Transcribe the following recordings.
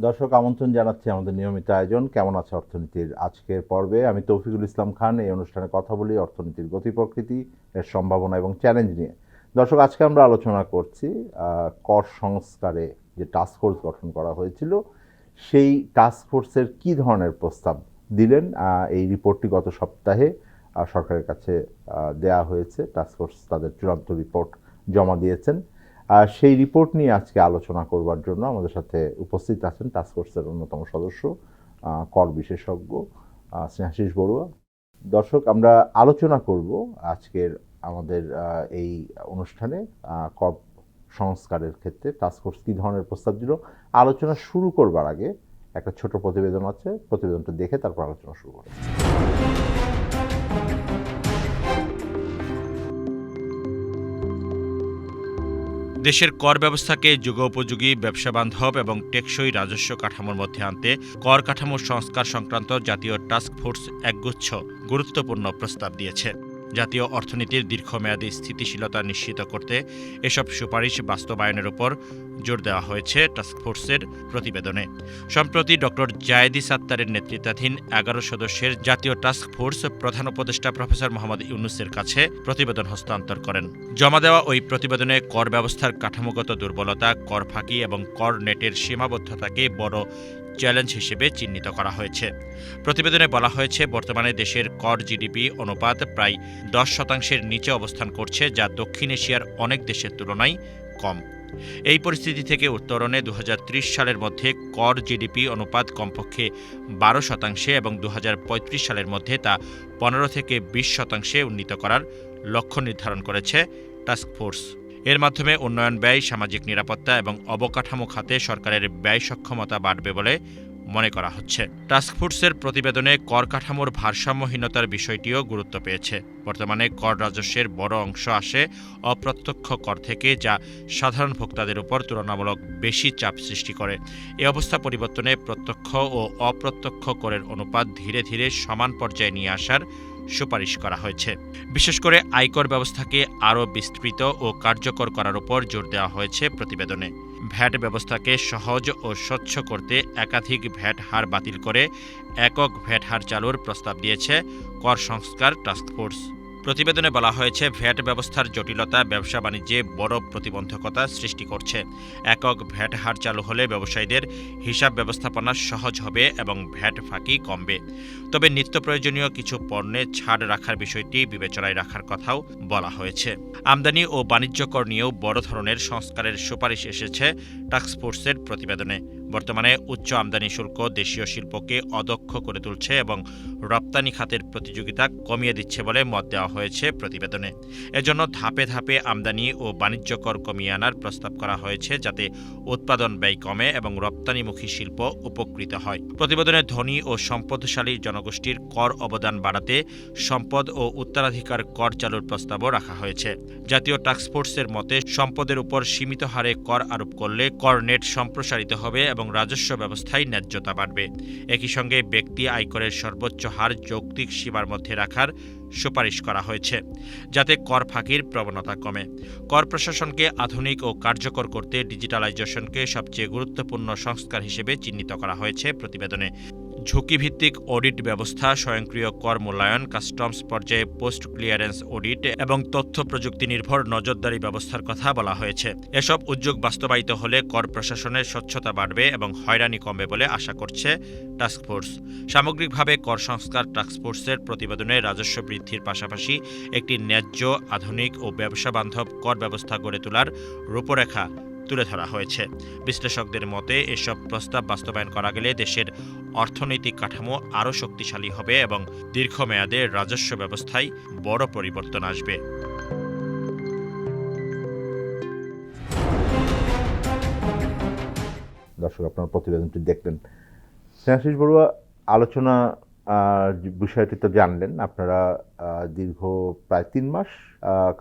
দর্শক আমন্ত্রণ জানাচ্ছি আমাদের নিয়মিত আয়োজন কেমন আছে অর্থনীতির আজকের পর্বে। আমি তৌফিকুল ইসলাম খান। এই অনুষ্ঠানে কথা বলি অর্থনীতির গতি প্রকৃতি, এর সম্ভাবনা এবং চ্যালেঞ্জ নিয়ে। দর্শক, আজকে আমরা আলোচনা করছি কর সংস্কারে যে টাস্ক ফোর্স গঠন করা হয়েছিল সেই টাস্ক ফোর্সের কী ধরনের প্রস্তাব দিলেন। এই রিপোর্টটি গত সপ্তাহে সরকারের কাছে দেয়া হয়েছে। টাস্ক ফোর্স তাদের চূড়ান্ত রিপোর্ট জমা দিয়েছেন। সেই রিপোর্ট নিয়ে আজকে আলোচনা করবার জন্য আমাদের সাথে উপস্থিত আছেন টাস্কফোর্সের অন্যতম সদস্য, কর বিশেষজ্ঞ স্নেহাশিস বড়ুয়া। দর্শক, আমরা আলোচনা করব আজকের আমাদের এই অনুষ্ঠানে কর সংস্কারের ক্ষেত্রে টাস্কফোর্স কী ধরনের প্রস্তাব দিল। আলোচনা শুরু করবার আগে একটা ছোট প্রতিবেদন আছে, প্রতিবেদনটা দেখে তারপর আলোচনা শুরু করব। দেশের কর ব্যবস্থাকে যুগোপযোগী, ব্যবসাবান্ধব এবং টেকসই রাজস্ব কাঠামোর মধ্যে আনতে কর কাঠামোর সংস্কার সংক্রান্ত জাতীয় টাস্ক ফোর্স একগুচ্ছ গুরুত্বপূর্ণ প্রস্তাব দিয়েছে। জাতীয় অর্থনীতির দীর্ঘমেয়াদী স্থিতিশীলতা নিশ্চিত করতে এসব সুপারিশ বাস্তবায়নের উপর জোর দেওয়া হয়েছে টাস্কফোর্সের প্রতিবেদনে। সম্প্রতি ডক্টর জায়েদি সাত্তারের নেতৃত্বাধীন ১১ সদস্যের জাতীয় টাস্ক ফোর্স প্রধান উপদেষ্টা প্রফেসর মোহাম্মদ ইউনূসের কাছে প্রতিবেদন হস্তান্তর করেন। জমা দেওয়া ওই প্রতিবেদনে কর ব্যবস্থার কাঠামোগত দুর্বলতা, কর ফাঁকি এবং কর নেটের সীমাবদ্ধতাকে বড় চ্যালেঞ্জ হিসেবে চিহ্নিত করা হয়েছে। প্রতিবেদনে বলা হয়েছে, বর্তমানে দেশের কর জিডিপি অনুপাত প্রায় 10%-এর নিচে অবস্থান করছে, যা দক্ষিণ এশিয়ার অনেক দেশের তুলনায় কম। এই পরিস্থিতি থেকে উত্তরণে ২০৩০ সালের মধ্যে কর জিডিপি অনুপাত কমপক্ষে 12% এবং ২০৩৫ সালের মধ্যে তা 15-20% উন্নীত করার লক্ষ্য নির্ধারণ করেছে টাস্কফোর্স। এর মাধ্যমে উন্নয়ন ব্যয়, সামাজিক নিরাপত্তা এবং অবকাঠামো খাতে সরকারের ব্যয় সক্ষমতা বাড়বে বলে মনে করা হচ্ছে। টাস্কফোর্সের প্রতিবেদনে কর কাঠামোর ভারসাম্যহীনতার বিষয়টিও গুরুত্ব পেয়েছে। বর্তমানে কর রাজস্বের বড় অংশ আসে অপ্রত্যক্ষ কর থেকে, যা সাধারণ ভোক্তাদের উপর তুলনামূলক বেশি চাপ সৃষ্টি করে। এ অবস্থা পরিবর্তনে প্রত্যক্ষ ও অপ্রত্যক্ষ করের অনুপাত ধীরে ধীরে সমান পর্যায়ে নিয়ে আসার সুপারিশ করা হয়েছে। বিশেষ করে আয়কর ব্যবস্থাকে আরও বিস্তৃত ও কার্যকর করার উপর জোর দেওয়া হয়েছে প্রতিবেদনে। ভ্যাট ব্যবস্থাকে সহজ ও স্বচ্ছ করতে একাধিক ভ্যাট হার বাতিল করে একক ভ্যাট হার চালুর প্রস্তাব দিয়েছে কর সংস্কার টাস্কফোর্স। প্রতিবেদনে বলা হয়েছে, ভ্যাট ব্যবস্থার জটিলতা ব্যবসা বাণিজ্যে বড় প্রতিবন্ধকতা সৃষ্টি করছে। একক ভ্যাট হার চালু হলে ব্যবসায়ীদের হিসাব ব্যবস্থাপনা সহজ হবে এবং ভ্যাট ফাঁকি কমবে। তবে নিত্য প্রয়োজনীয় কিছু পণ্যে ছাড় রাখার বিষয়টি বিবেচনায় রাখার কথাও বলা হয়েছে। আমদানি ও বাণিজ্য কর নিয়েও বড় ধরনের সংস্কারের সুপারিশ এসেছে টাস্কফোর্সের প্রতিবেদনে। বর্তমানে উচ্চ আমদানি শুল্ক দেশীয় শিল্পকে অদক্ষ করে তুলছে এবং রপ্তানি খাতের প্রতিযোগিতা কমিয়ে দিচ্ছে বলে মত দেওয়া হয়েছে প্রতিবেদনে। এজন্য ধাপে ধাপে আমদানি ও বাণিজ্য কর কমিয়ে আনার প্রস্তাব করা হয়েছে, যাতে উৎপাদন ব্যয় কমে এবং রপ্তানিমুখী শিল্প উপকৃত হয়। প্রতিবেদনে ধনী ও সম্পদশালী জনগোষ্ঠীর কর অবদান বাড়াতে সম্পদ ও উত্তরাধিকার কর চালুর প্রস্তাবও রাখা হয়েছে। জাতীয় টাস্কফোর্সের মতে, সম্পদের উপর সীমিত হারে কর আরোপ করলে কর নেট সম্প্রসারিত হবে এবং রাজস্ব ব্যবস্থায় ন্যায্যতা বাড়বে। একই সঙ্গে ব্যক্তি আয়করের সর্বোচ্চ হার যৌক্তিক সীমার মধ্যে রাখার সুপারিশ করা হয়েছে, যাতে কর ফাঁকির প্রবণতা কমে। কর প্রশাসনকে আধুনিক ও কার্যকর করতে ডিজিটালাইজেশনকে সবচেয়ে গুরুত্বপূর্ণ সংস্কার হিসেবে চিহ্নিত করা হয়েছে প্রতিবেদনে। ঝুঁকিভিত্তিক অডিট ব্যবস্থা, স্বয়ংক্রিয় কর মূল্যায়ন, কাস্টমস পর্যায়ে পোস্ট ক্লিয়ারেন্স অডিট এবং তথ্য প্রযুক্তি নির্ভর নজরদারি ব্যবস্থার কথা বলা হয়েছে। এসব উদ্যোগ বাস্তবায়িত হলে কর প্রশাসনের স্বচ্ছতা বাড়বে এবং হয়রানি কমবে বলে আশা করছে টাস্কফোর্স। সামগ্রিকভাবে কর সংস্কার টাস্কফোর্সের প্রতিবেদনে রাজস্ব বৃদ্ধির পাশাপাশি একটি ন্যায্য, আধুনিক ও ব্যবসাবান্ধব কর ব্যবস্থা গড়ে তোলার রূপরেখা তুলে ধরা হয়েছে। বিশ্লেষকদের মতে, এসব প্রস্তাব বাস্তবায়ন করা গেলে দেশের অর্থনৈতিক কাঠামো আরও শক্তিশালী হবে এবং দীর্ঘমেয়াদে রাজস্ব ব্যবস্থায় বড় পরিবর্তন আসবে। দর্শক, আপনার প্রতিবেদনটি দেখলেন। স্নেহাশিস বড়ুয়া, আলোচনা বিষয়টি তো জানলেন। আপনারা দীর্ঘ প্রায় ৩ মাস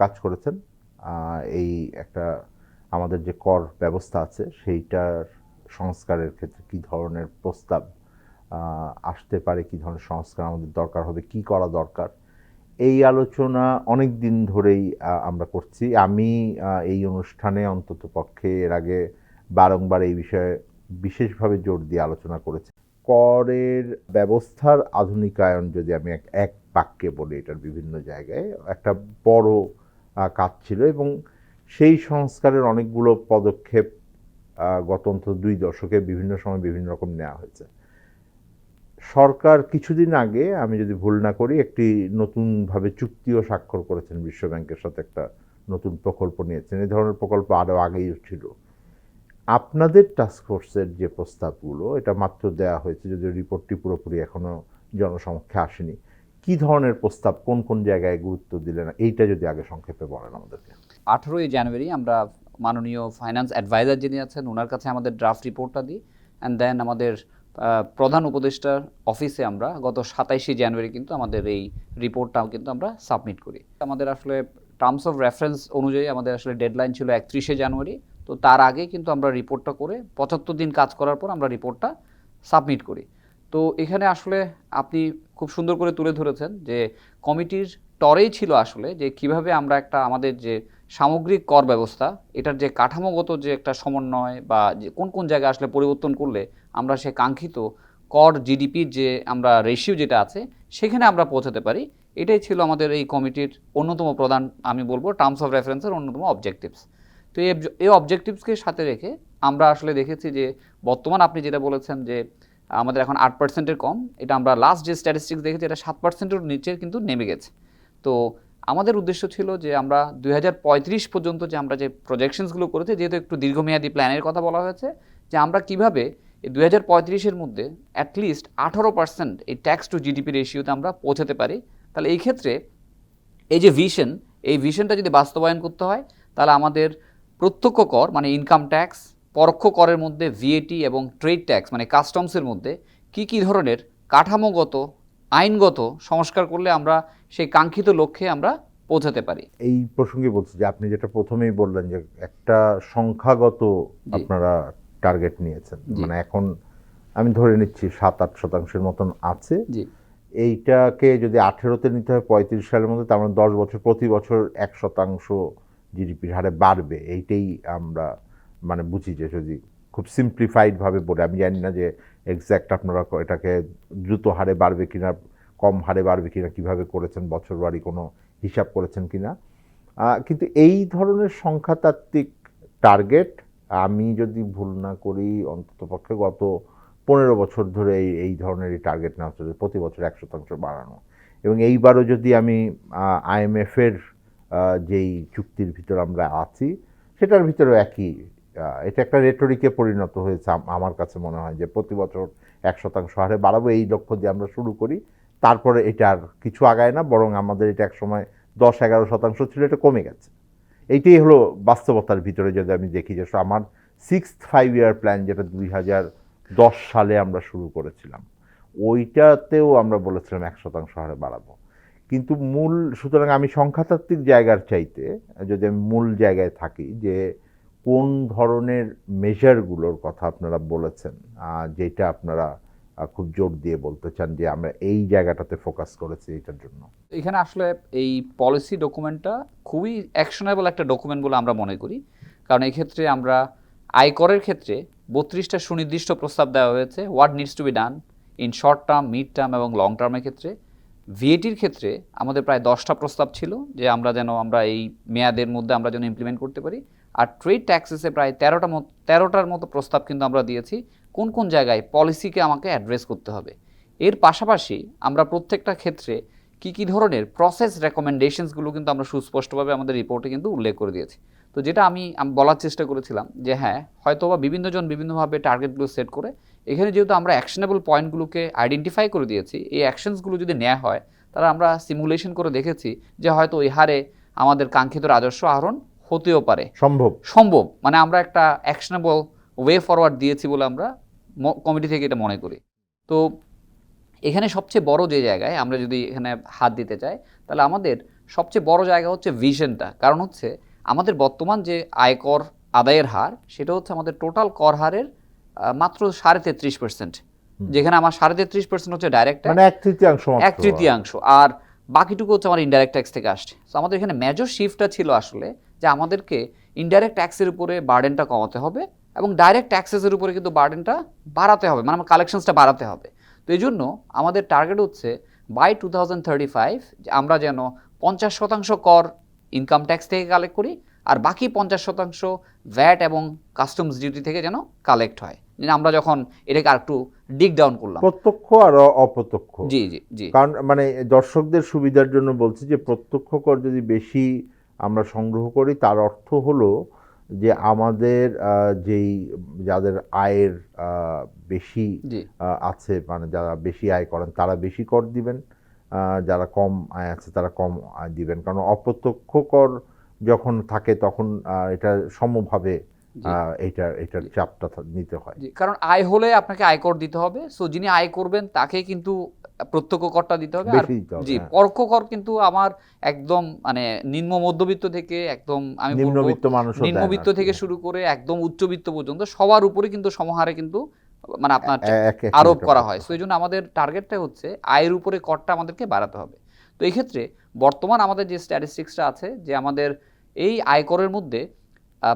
কাজ করেছেন এই একটা আমাদের যে কর ব্যবস্থা আছে সেইটার সংস্কারের ক্ষেত্রে কী ধরনের প্রস্তাব আসতে পারে, কী ধরনের সংস্কার আমাদের দরকার হবে, কি করা দরকার, এই আলোচনা অনেক দিন ধরেই আমরা করছি। আমি এই অনুষ্ঠানে অন্তত পক্ষে এর আগে বারংবার এই বিষয়ে বিশেষভাবে জোর দিয়ে আলোচনা করেছে। করের ব্যবস্থার আধুনিকায়ন যদি আমি এক বাক্যে বলি, এটার বিভিন্ন জায়গায় একটা বড় কাজ ছিল এবং সেই সংস্কারের অনেকগুলো পদক্ষেপ গত অন্তত 2 দশকে বিভিন্ন সময় বিভিন্ন রকম নেওয়া হয়েছে। সরকার কিছুদিন আগে, আমি যদি ভুল না করি, একটি নতুনভাবে চুক্তিও স্বাক্ষর করেছেন বিশ্ব ব্যাংকের সাথে, একটা নতুন প্রকল্প নিয়েছেন। এই ধরনের প্রকল্প আরও আগেই ছিল। আপনাদের টাস্কফোর্সের যে প্রস্তাবগুলো, এটা মাত্র দেওয়া হয়েছে, যদিও রিপোর্টটি পুরোপুরি এখনো জনসমক্ষে আসেনি। কি ধরনের প্রস্তাব, কোন কোন জায়গায় গুরুত্ব দিলেন, এইটা যদি আগে সংক্ষেপে বলেন আমাদেরকে। 18ই জানুয়ারি আমরা মাননীয় ফাইন্যান্স অ্যাডভাইজার যিনি আছেন ওনার কাছে আমাদের ড্রাফট রিপোর্টটা দিই, অ্যান্ড দেন আমাদের প্রধান উপদেষ্টার অফিসে আমরা গত 27শে জানুয়ারি কিন্তু আমাদের এই রিপোর্টটাও কিন্তু আমরা সাবমিট করি। আমাদের আসলে টার্মস অফ রেফারেন্স অনুযায়ী আমাদের আসলে ডেডলাইন ছিল 31শে জানুয়ারি। তো তার আগে কিন্তু আমরা রিপোর্টটা করে 75 দিন কাজ করার পর আমরা রিপোর্টটা সাবমিট করি। তো এখানে আসলে আপনি খুব সুন্দর করে তুলে ধরেছেন যে কমিটির তরেই ছিল আসলে যে কিভাবে আমরা একটা আমাদের যে সামগ্রিক কর ব্যবস্থা, এটার যে কাঠামোগত যে একটা সমন্বয় বা যে কোন কোন জায়গায় আসলে পরিবর্তন করলে আমরা সে কাঙ্ক্ষিত কর জিডিপির যে আমরা রেশিও যেটা আছে সেখানে আমরা পৌঁছাতে পারি, এটাই ছিল আমাদের এই কমিটির অন্যতম প্রধান, আমি বলবো টার্মস অফ রেফারেন্সের অন্যতম অবজেক্টিভস। তো এই অবজেক্টিভসকে সাথে রেখে আমরা আসলে দেখেছি যে বর্তমান আপনি যেটা বলেছেন যে আমাদের এখন 8%-এর কম, এটা আমরা লাস্ট যে স্ট্যাটিস্টিক্স দেখেছি এটা 7%-এর নিচে কিন্তু নেমে গেছে। তো আমাদের উদ্দেশ্য ছিল যে আমরা 2035 পর্যন্ত যে আমরা যে প্রজেকশনসগুলো করেছি, যেহেতু একটু দীর্ঘমেয়াদী প্ল্যানের কথা বলা হয়েছে, যে আমরা কিভাবে এই 2035-এর মধ্যে অ্যাটলিস্ট 18% এই ট্যাক্স টু জিডিপি রেশিওতে আমরা পৌঁছাতে পারি। তাহলে এই ক্ষেত্রে এই যে ভিশন, এই ভিশনটা যদি বাস্তবায়ন করতে হয় তাহলে আমাদের প্রত্যক্ষ কর মানে ইনকাম ট্যাক্স, পরোক্ষ করের মধ্যে ভিএটি এবং ট্রেড ট্যাক্স মানে কাস্টমসের মধ্যে কি ধরনের কাঠামোগত আইনগত সংস্কার করলে আমরা সেই কাঙ্ক্ষিত লক্ষ্যে আমরা পৌঁছাতে পারি। এই প্রসঙ্গে বলছি যে আপনি যেটা প্রথমেই বললেন যে একটা সংখ্যাগত আপনারা টার্গেট নিয়েছেন, মানে এখন আমি ধরে নিচ্ছি 7-8% মতন আছে। জি, এইটাকে যদি 18-তে নিতে হয় 35 সালের মধ্যে, তার মানে 10 বছর, প্রতি বছর 1% জিডিপির হারে বাড়বে। এইটাই আমরা মানে বুঝি, যে যদি খুব সিম্পলিফাইড ভাবে বলে, আমি জানি না যে এক্স্যাক্ট আপনারা এটাকে দ্রুত হারে বাড়বে কিনা, কম হারে বাড়বে কিনা, কিভাবে করেছেন, বছরবারি কোনো হিসাব করেছেন কিনা, কিন্তু এই ধরনের সংখ্যাতাত্ত্বিক টার্গেট, আমি যদি ভুল না করি, অন্ততপক্ষে গত 15 বছর ধরে এই ধরনেরই টার্গেট নেওয়া হচ্ছে, প্রতি বছর 1% বাড়ানো। এবং এইবারও যদি আমি IMF-এর যেই চুক্তির ভিতর আমরা আছি সেটার ভিতরেও একই, এটা একটা রেটরিকে পরিণত হয়েছে আমার কাছে মনে হয়, যে প্রতি বছর 1% হারে বাড়াবো, এই লক্ষ্য দিয়ে আমরা শুরু করি। তারপরে এটা আর কিছু আগায় না, বরং আমাদের এটা একসময় 10-11% ছিল, এটা কমে গেছে। এইটাই হলো বাস্তবতার ভিতরে। যদি আমি দেখি যে আমার 6th 5-year প্ল্যান, যেটা 2010 সালে আমরা শুরু করেছিলাম, ওইটাতেও আমরা বলেছিলাম 1% হারে বাড়াবো। কিন্তু সুতরাং আমি সংখ্যাতাত্ত্বিক জায়গার চাইতে যদি আমি মূল জায়গায় থাকি, যে কোন ধরনের মেজারগুলোর কথা আপনারা বলেছেন, যেটা আপনারা খুব জোর দিয়ে বলতে চান যে আমরা এই জায়গাটাতে ফোকাস করেছি এটার জন্য। এখানে আসলে এই পলিসি ডকুমেন্টটা খুবই অ্যাকশনেবল একটা ডকুমেন্ট বলে আমরা মনে করি, কারণ এই ক্ষেত্রে আমরা আয়করের ক্ষেত্রে 32টা সুনির্দিষ্ট প্রস্তাব দেওয়া হয়েছে, what needs to be done in short term, mid term এবং লং টার্মের ক্ষেত্রে। ভিএটির ক্ষেত্রে আমাদের প্রায় 10টা প্রস্তাব ছিল যে আমরা এই মেয়াদের মধ্যে আমরা যেন ইমপ্লিমেন্ট করতে পারি। আর ট্রেড ট্যাক্সেসে প্রায় 13টার মতো প্রস্তাব কিন্তু আমরা দিয়েছি কোন কোন জায়গায় পলিসিকে আমাকে অ্যাড্রেস করতে হবে। এর পাশাপাশি আমরা প্রত্যেকটা ক্ষেত্রে কি ধরনের প্রসেস রেকমেন্ডেশনসগুলো কিন্তু আমরা সুস্পষ্টভাবে আমাদের রিপোর্টে কিন্তু উল্লেখ করে দিয়েছি। তো যেটা আমি বলার চেষ্টা করেছিলাম যে হ্যাঁ, হয়তোবা বিভিন্নজন বিভিন্নভাবে টার্গেটগুলো সেট করে, এখানে যেহেতু আমরা অ্যাকশনেবল পয়েন্টগুলোকে আইডেন্টিফাই করে দিয়েছি, এই অ্যাকশনসগুলো যদি নেওয়া হয় তাহলে আমরা সিমুলেশন করে দেখেছি যে হয়তো ওই হারে আমাদের কাঙ্ক্ষিত রাজস্ব আহরণ হতেও পারে, সম্ভব। মানে আমরা একটা অ্যাকশনেবল ওয়ে ফরওয়ার্ড দিয়েছি বলে আমরা কমিটি থেকে এটা মনে করি। তো এখানে সবচেয়ে বড় যে জায়গায় আমরা যদি এখানে হাত দিতে চাই, তাহলে আমাদের সবচেয়ে বড় জায়গা হচ্ছে ভিশনটা। কারণ হচ্ছে আমাদের বর্তমান যে আয়কর আদায়ের হার, সেটা হচ্ছে আমাদের টোটাল কর হারের মাত্র 33.5%, যেখানে আমার 33.5% হচ্ছে ডাইরেক্ট, মানে 1/3 আর বাকিটুকু হচ্ছে আমার ইনডাইরেক্ট ট্যাক্স থেকে আসছে। তো আমাদের এখানে মেজর শিফটটা ছিল আসলে যে আমাদেরকে ইনডাইরেক্ট ট্যাক্সের উপরে বার্ডেনটা কমাতে হবে, এবং ডাইরেক্ট ট্যাক্সেসের উপরে কিন্তু বার্ডেনটা বাড়াতে হবে, মানে আমার কালেকশনসটা বাড়াতে হবে। তো এই জন্য আমাদের টার্গেট হচ্ছে বাই 2035 আমরা যেন 50% কর ইনকাম ট্যাক্স থেকে কালেক্ট করি, আর বাকি 50% ভ্যাট এবং কাস্টমস ডিউটি থেকে যেন কালেক্ট হয়। আমরা যখন এটাকে আর একটু ডিগ ডাউন করলাম, প্রত্যক্ষ আর অপ্রত্যক্ষ। জি জি জি, কারণ মানে দর্শকদের সুবিধার জন্য বলছি যে প্রত্যক্ষ কর যদি বেশি আমরা সংগ্রহ করি তার অর্থ হলো যে আমাদের যেই যাদের আয়ের বেশি জি আছে, মানে যারা বেশি আয় করেন তারা বেশি কর দিবেন, যারা কম আয় আছে তারা কম আয় দিবেন। কারণ অপ্রত্যক্ষ কর যখন থাকে তখন এটা সমভাবে এটার চাপটা নিতে হয়। জি, কারণ আয় হলে আপনাকে আয়কর দিতে হবে। সো যিনি আয় করবেন তাকে কিন্তু প্রত্যক্ষ করটা দিতে হবে। আর বেশি দিতে হবে, জি, হ্যাঁ। পরোক্ষ কর কিন্তু আমার একদম মানে নিম্ন মধ্যবিত্ত থেকে একদম আমি বলবো নিম্নবিত্ত মানুষও দেন নিম্নবিত্ত আর কি। থেকে শুরু করে একদম উচ্চবিত্ত পর্যন্ত সবার উপরে কিন্তু সমহারে কিন্তু মানে আপনার একই আরোপ রকম করা করতে হয়। সো এই জন্য আমাদের টার্গেটটা হচ্ছে আয়ের উপরে করটা আমাদেরকে বাড়াতে হবে। তো এই ক্ষেত্রে বর্তমান আমাদের যে স্ট্যাটিস্টিক্সটা আছে যে আমাদের এই আয়করের মধ্যে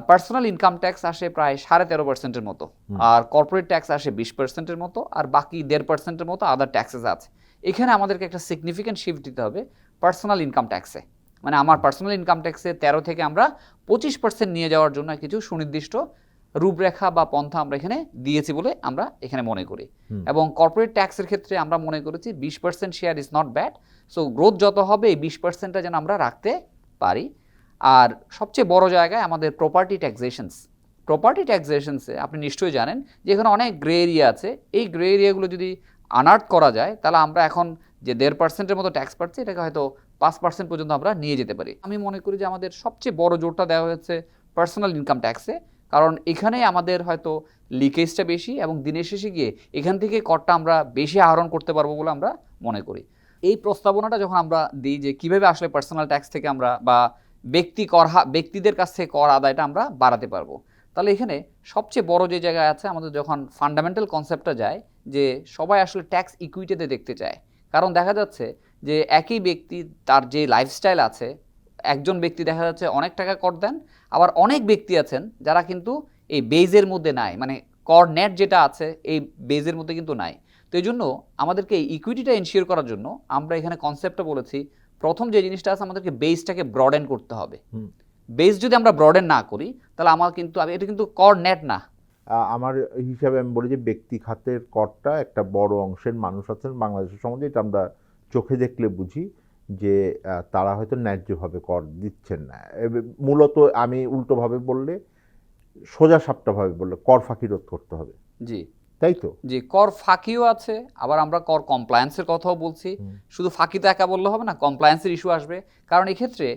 পার্সোনাল ইনকাম ট্যাক্স আসে প্রায় 13.5%-এর মতো, আর কর্পোরেট ট্যাক্স আসে 20%-এর মতো, আর বাকি 1.5%-এর মতো আদার ট্যাক্সেস আছে। এখানে আমাদেরকে একটা সিগনিফিক্যান্ট শিফট দিতে হবে পার্সোনাল ইনকাম ট্যাক্সে। মানে আমার পার্সোনাল ইনকাম ট্যাক্সে 13 থেকে আমরা 25% নিয়ে যাওয়ার জন্য কিছু সুনির্দিষ্ট রূপরেখা বা পন্থা আমরা এখানে দিয়েছি বলে আমরা এখানে মনে করি। এবং কর্পোরেট ট্যাক্সের ক্ষেত্রে আমরা মনে করেছি 20% share is not bad. So growth যত হবে এই 20%টা যেন আমরা রাখতে পারি। আর সবচেয়ে বড় জায়গায় আমাদের প্রপার্টি ট্যাক্সেশনসে আপনি নিশ্চয়ই জানেন যে এখানে অনেক গ্রে এরিয়া আছে। এই গ্রে এরিয়াগুলো যদি আনার্ট করা যায় তাহলে আমরা এখন যে 1.5%-এর মতো ট্যাক্স পাচ্ছি এটাকে হয়তো 5% পর্যন্ত আমরা নিয়ে যেতে পারি। আমি মনে করি যে আমাদের সবচেয়ে বড় জোরটা দেওয়া হয়েছে পার্সোনাল ইনকাম ট্যাক্সে, কারণ এখানে আমাদের হয়তো লিকেজটা বেশি এবং দিনের শেষে গিয়ে এখান থেকে করটা আমরা বেশি আহরণ করতে পারবো বলে আমরা মনে করি। এই প্রস্তাবনাটা যখন আমরা দিই যে কীভাবে আসলে পার্সোনাল ট্যাক্স থেকে আমরা বা ব্যক্তিদের কাছ থেকে কর আদায়টা আমরা বাড়াতে পারবো, তাহলে এখানে সবচেয়ে বড় যে জায়গায় আছে আমাদের যখন ফান্ডামেন্টাল কনসেপ্টটা যায় যে সবাই আসলে ট্যাক্স ইকুইটিতে দেখতে চায়। কারণ দেখা যাচ্ছে যে একই ব্যক্তি তার যে লাইফস্টাইল আছে, একজন ব্যক্তি দেখা যাচ্ছে অনেক টাকা কর দেন, আবার অনেক ব্যক্তি আছেন যারা কিন্তু এই বেজের মধ্যে নাই, মানে কর নেট যেটা আছে এই বেজের মধ্যে কিন্তু নাই। তো এই জন্য আমাদেরকে এই ইকুইটিটা এনশিওর করার জন্য আমরা এখানে কনসেপ্টটা বলেছি, প্রথম যে জিনিসটা আছে আমাদেরকে বেসটাকে ব্রডেন করতে হবে। বেস যদি আমরা ব্রডেন না করি তাহলে আমার কিন্তু এটা কিন্তু কর নেট না। আমার হিসাবে আমি বলি যে ব্যক্তি খাতের করটা একটা বড় অংশের মানুষ আছেন বাংলাদেশের সমাজে, এটা আমরা চোখে দেখলে বুঝি যে তারা হয়তো ন্যায্যভাবে কর দিচ্ছেন না। মূলত আমি উল্টোভাবে বললে, সোজা সাপটাভাবে বললে কর ফাঁকি রোধ করতে হবে। জি, তাই তো? জি, কর ফাঁকিও আছে, আবার আমরা কর কমপ্লায়েন্সের কথাও বলছি। শুধু ফাঁকি তো একা বললে হবে না, কমপ্লায়েন্সের ইস্যু আসবে। কারণ এক্ষেত্রে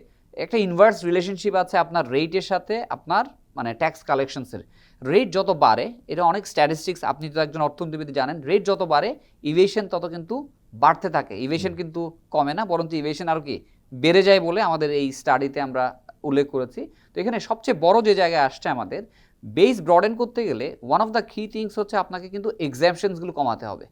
একটা ইনভার্স রিলেশনশিপ আছে আপনার রেটের সাথে আপনার মানে ট্যাক্স কালেকশনসের। রেট যত বাড়ে, এটা অনেক স্ট্যাটিস্টিক্স, আপনি তো একজন অর্থনীতিবিদ জানেন, রেট যত বাড়ে ইভেশন তত কিন্তু বাড়তে থাকে। ইভেশন কিন্তু কমে না, বরঞ্চ ইভেশন আরও কি বেড়ে যায় বলে আমাদের এই স্টাডিতে আমরা উল্লেখ করেছি। তো এখানে সবচেয়ে বড় যে জায়গায় আসছে আমাদের বেস ব্রডেন করতে গেলে ওয়ান অফ দ্য কি থিংস হচ্ছে আপনাকে কিন্তু এক্সামশনসগুলো কমাতে হবে।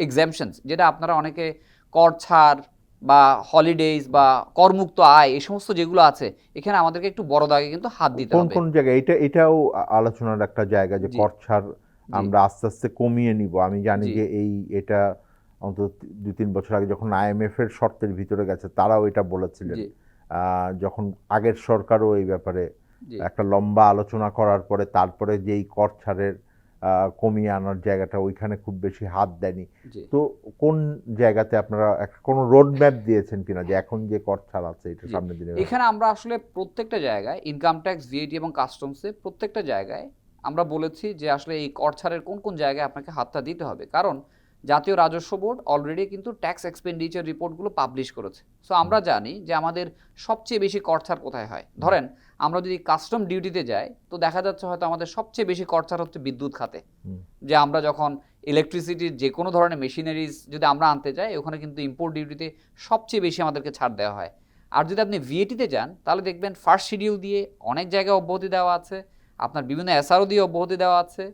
এক্সামশনস যেটা আপনারা অনেকে কর ছাড় বা হলিডেজ বা করমুক্ত আয় এই সমস্ত যেগুলো আছে, এখানে আমাদেরকে একটু বড় দাগে কিন্তু হাত দিতে কোন হবে। কোন জায়গায় এটাও আলোচনার একটা জায়গা যে কর ছাড় আমরা আস্তে আস্তে কমিয়ে নিব। আমি জানি যে এটা অন্তত 2-3 বছর আগে যখন IMF এর শর্তের ভিতরে গেছে তারাও এটা বলেছিলেন। যখন আগের সরকারও এই ব্যাপারে একটা লম্বা আলোচনা করার পরে তারপরে যেই কর ছাড়ের কমিয়ে আনার জায়গাটা ওইখানে খুব বেশি হাত দেয়নি। তো কোন জায়গাতে আপনারা কোনো রোড ম্যাপ দিয়েছেন কিনা যে এখন যে কর ছাড় আছে এটা সামনের দিনে? এখানে আমরা আসলে প্রত্যেকটা জায়গায় ইনকাম ট্যাক্স, ভিএটি এবং কাস্টমসে প্রত্যেকটা জায়গায় আমরা বলেছি যে আসলে এই কর ছাড়ের কোন কোন জায়গায় আপনাকে হাতটা দিতে হবে। কারণ জাতীয় রাজস্ব বোর্ড অলরেডি কিন্তু ট্যাক্স এক্সপেন্ডিচার রিপোর্টগুলো পাবলিশ করেছে। সো আমরা জানি যে আমাদের সবচেয়ে বেশি কর ছাড় কোথায় হয়। ধরেন আমরা যদি কাস্টম ডিউটিতে যাই তো দেখা যাচ্ছে হয়তো আমাদের সবচেয়ে বেশি কর ছাড় হচ্ছে বিদ্যুৎ খাতে, যে আমরা যখন ইলেকট্রিসিটির যে কোনো ধরনের মেশিনারিজ যদি আমরা আনতে যাই ওখানে কিন্তু ইম্পোর্ট ডিউটিতে সবচেয়ে বেশি আমাদেরকে ছাড় দেওয়া হয়। আর যদি আপনি ভিএটিতে যান তাহলে দেখবেন ফার্স্ট শিডিউল দিয়ে অনেক জায়গায় অব্যাহতি দেওয়া আছে, আপনার বিভিন্ন এসআরও দিয়ে অব্যাহতি দেওয়া আছে।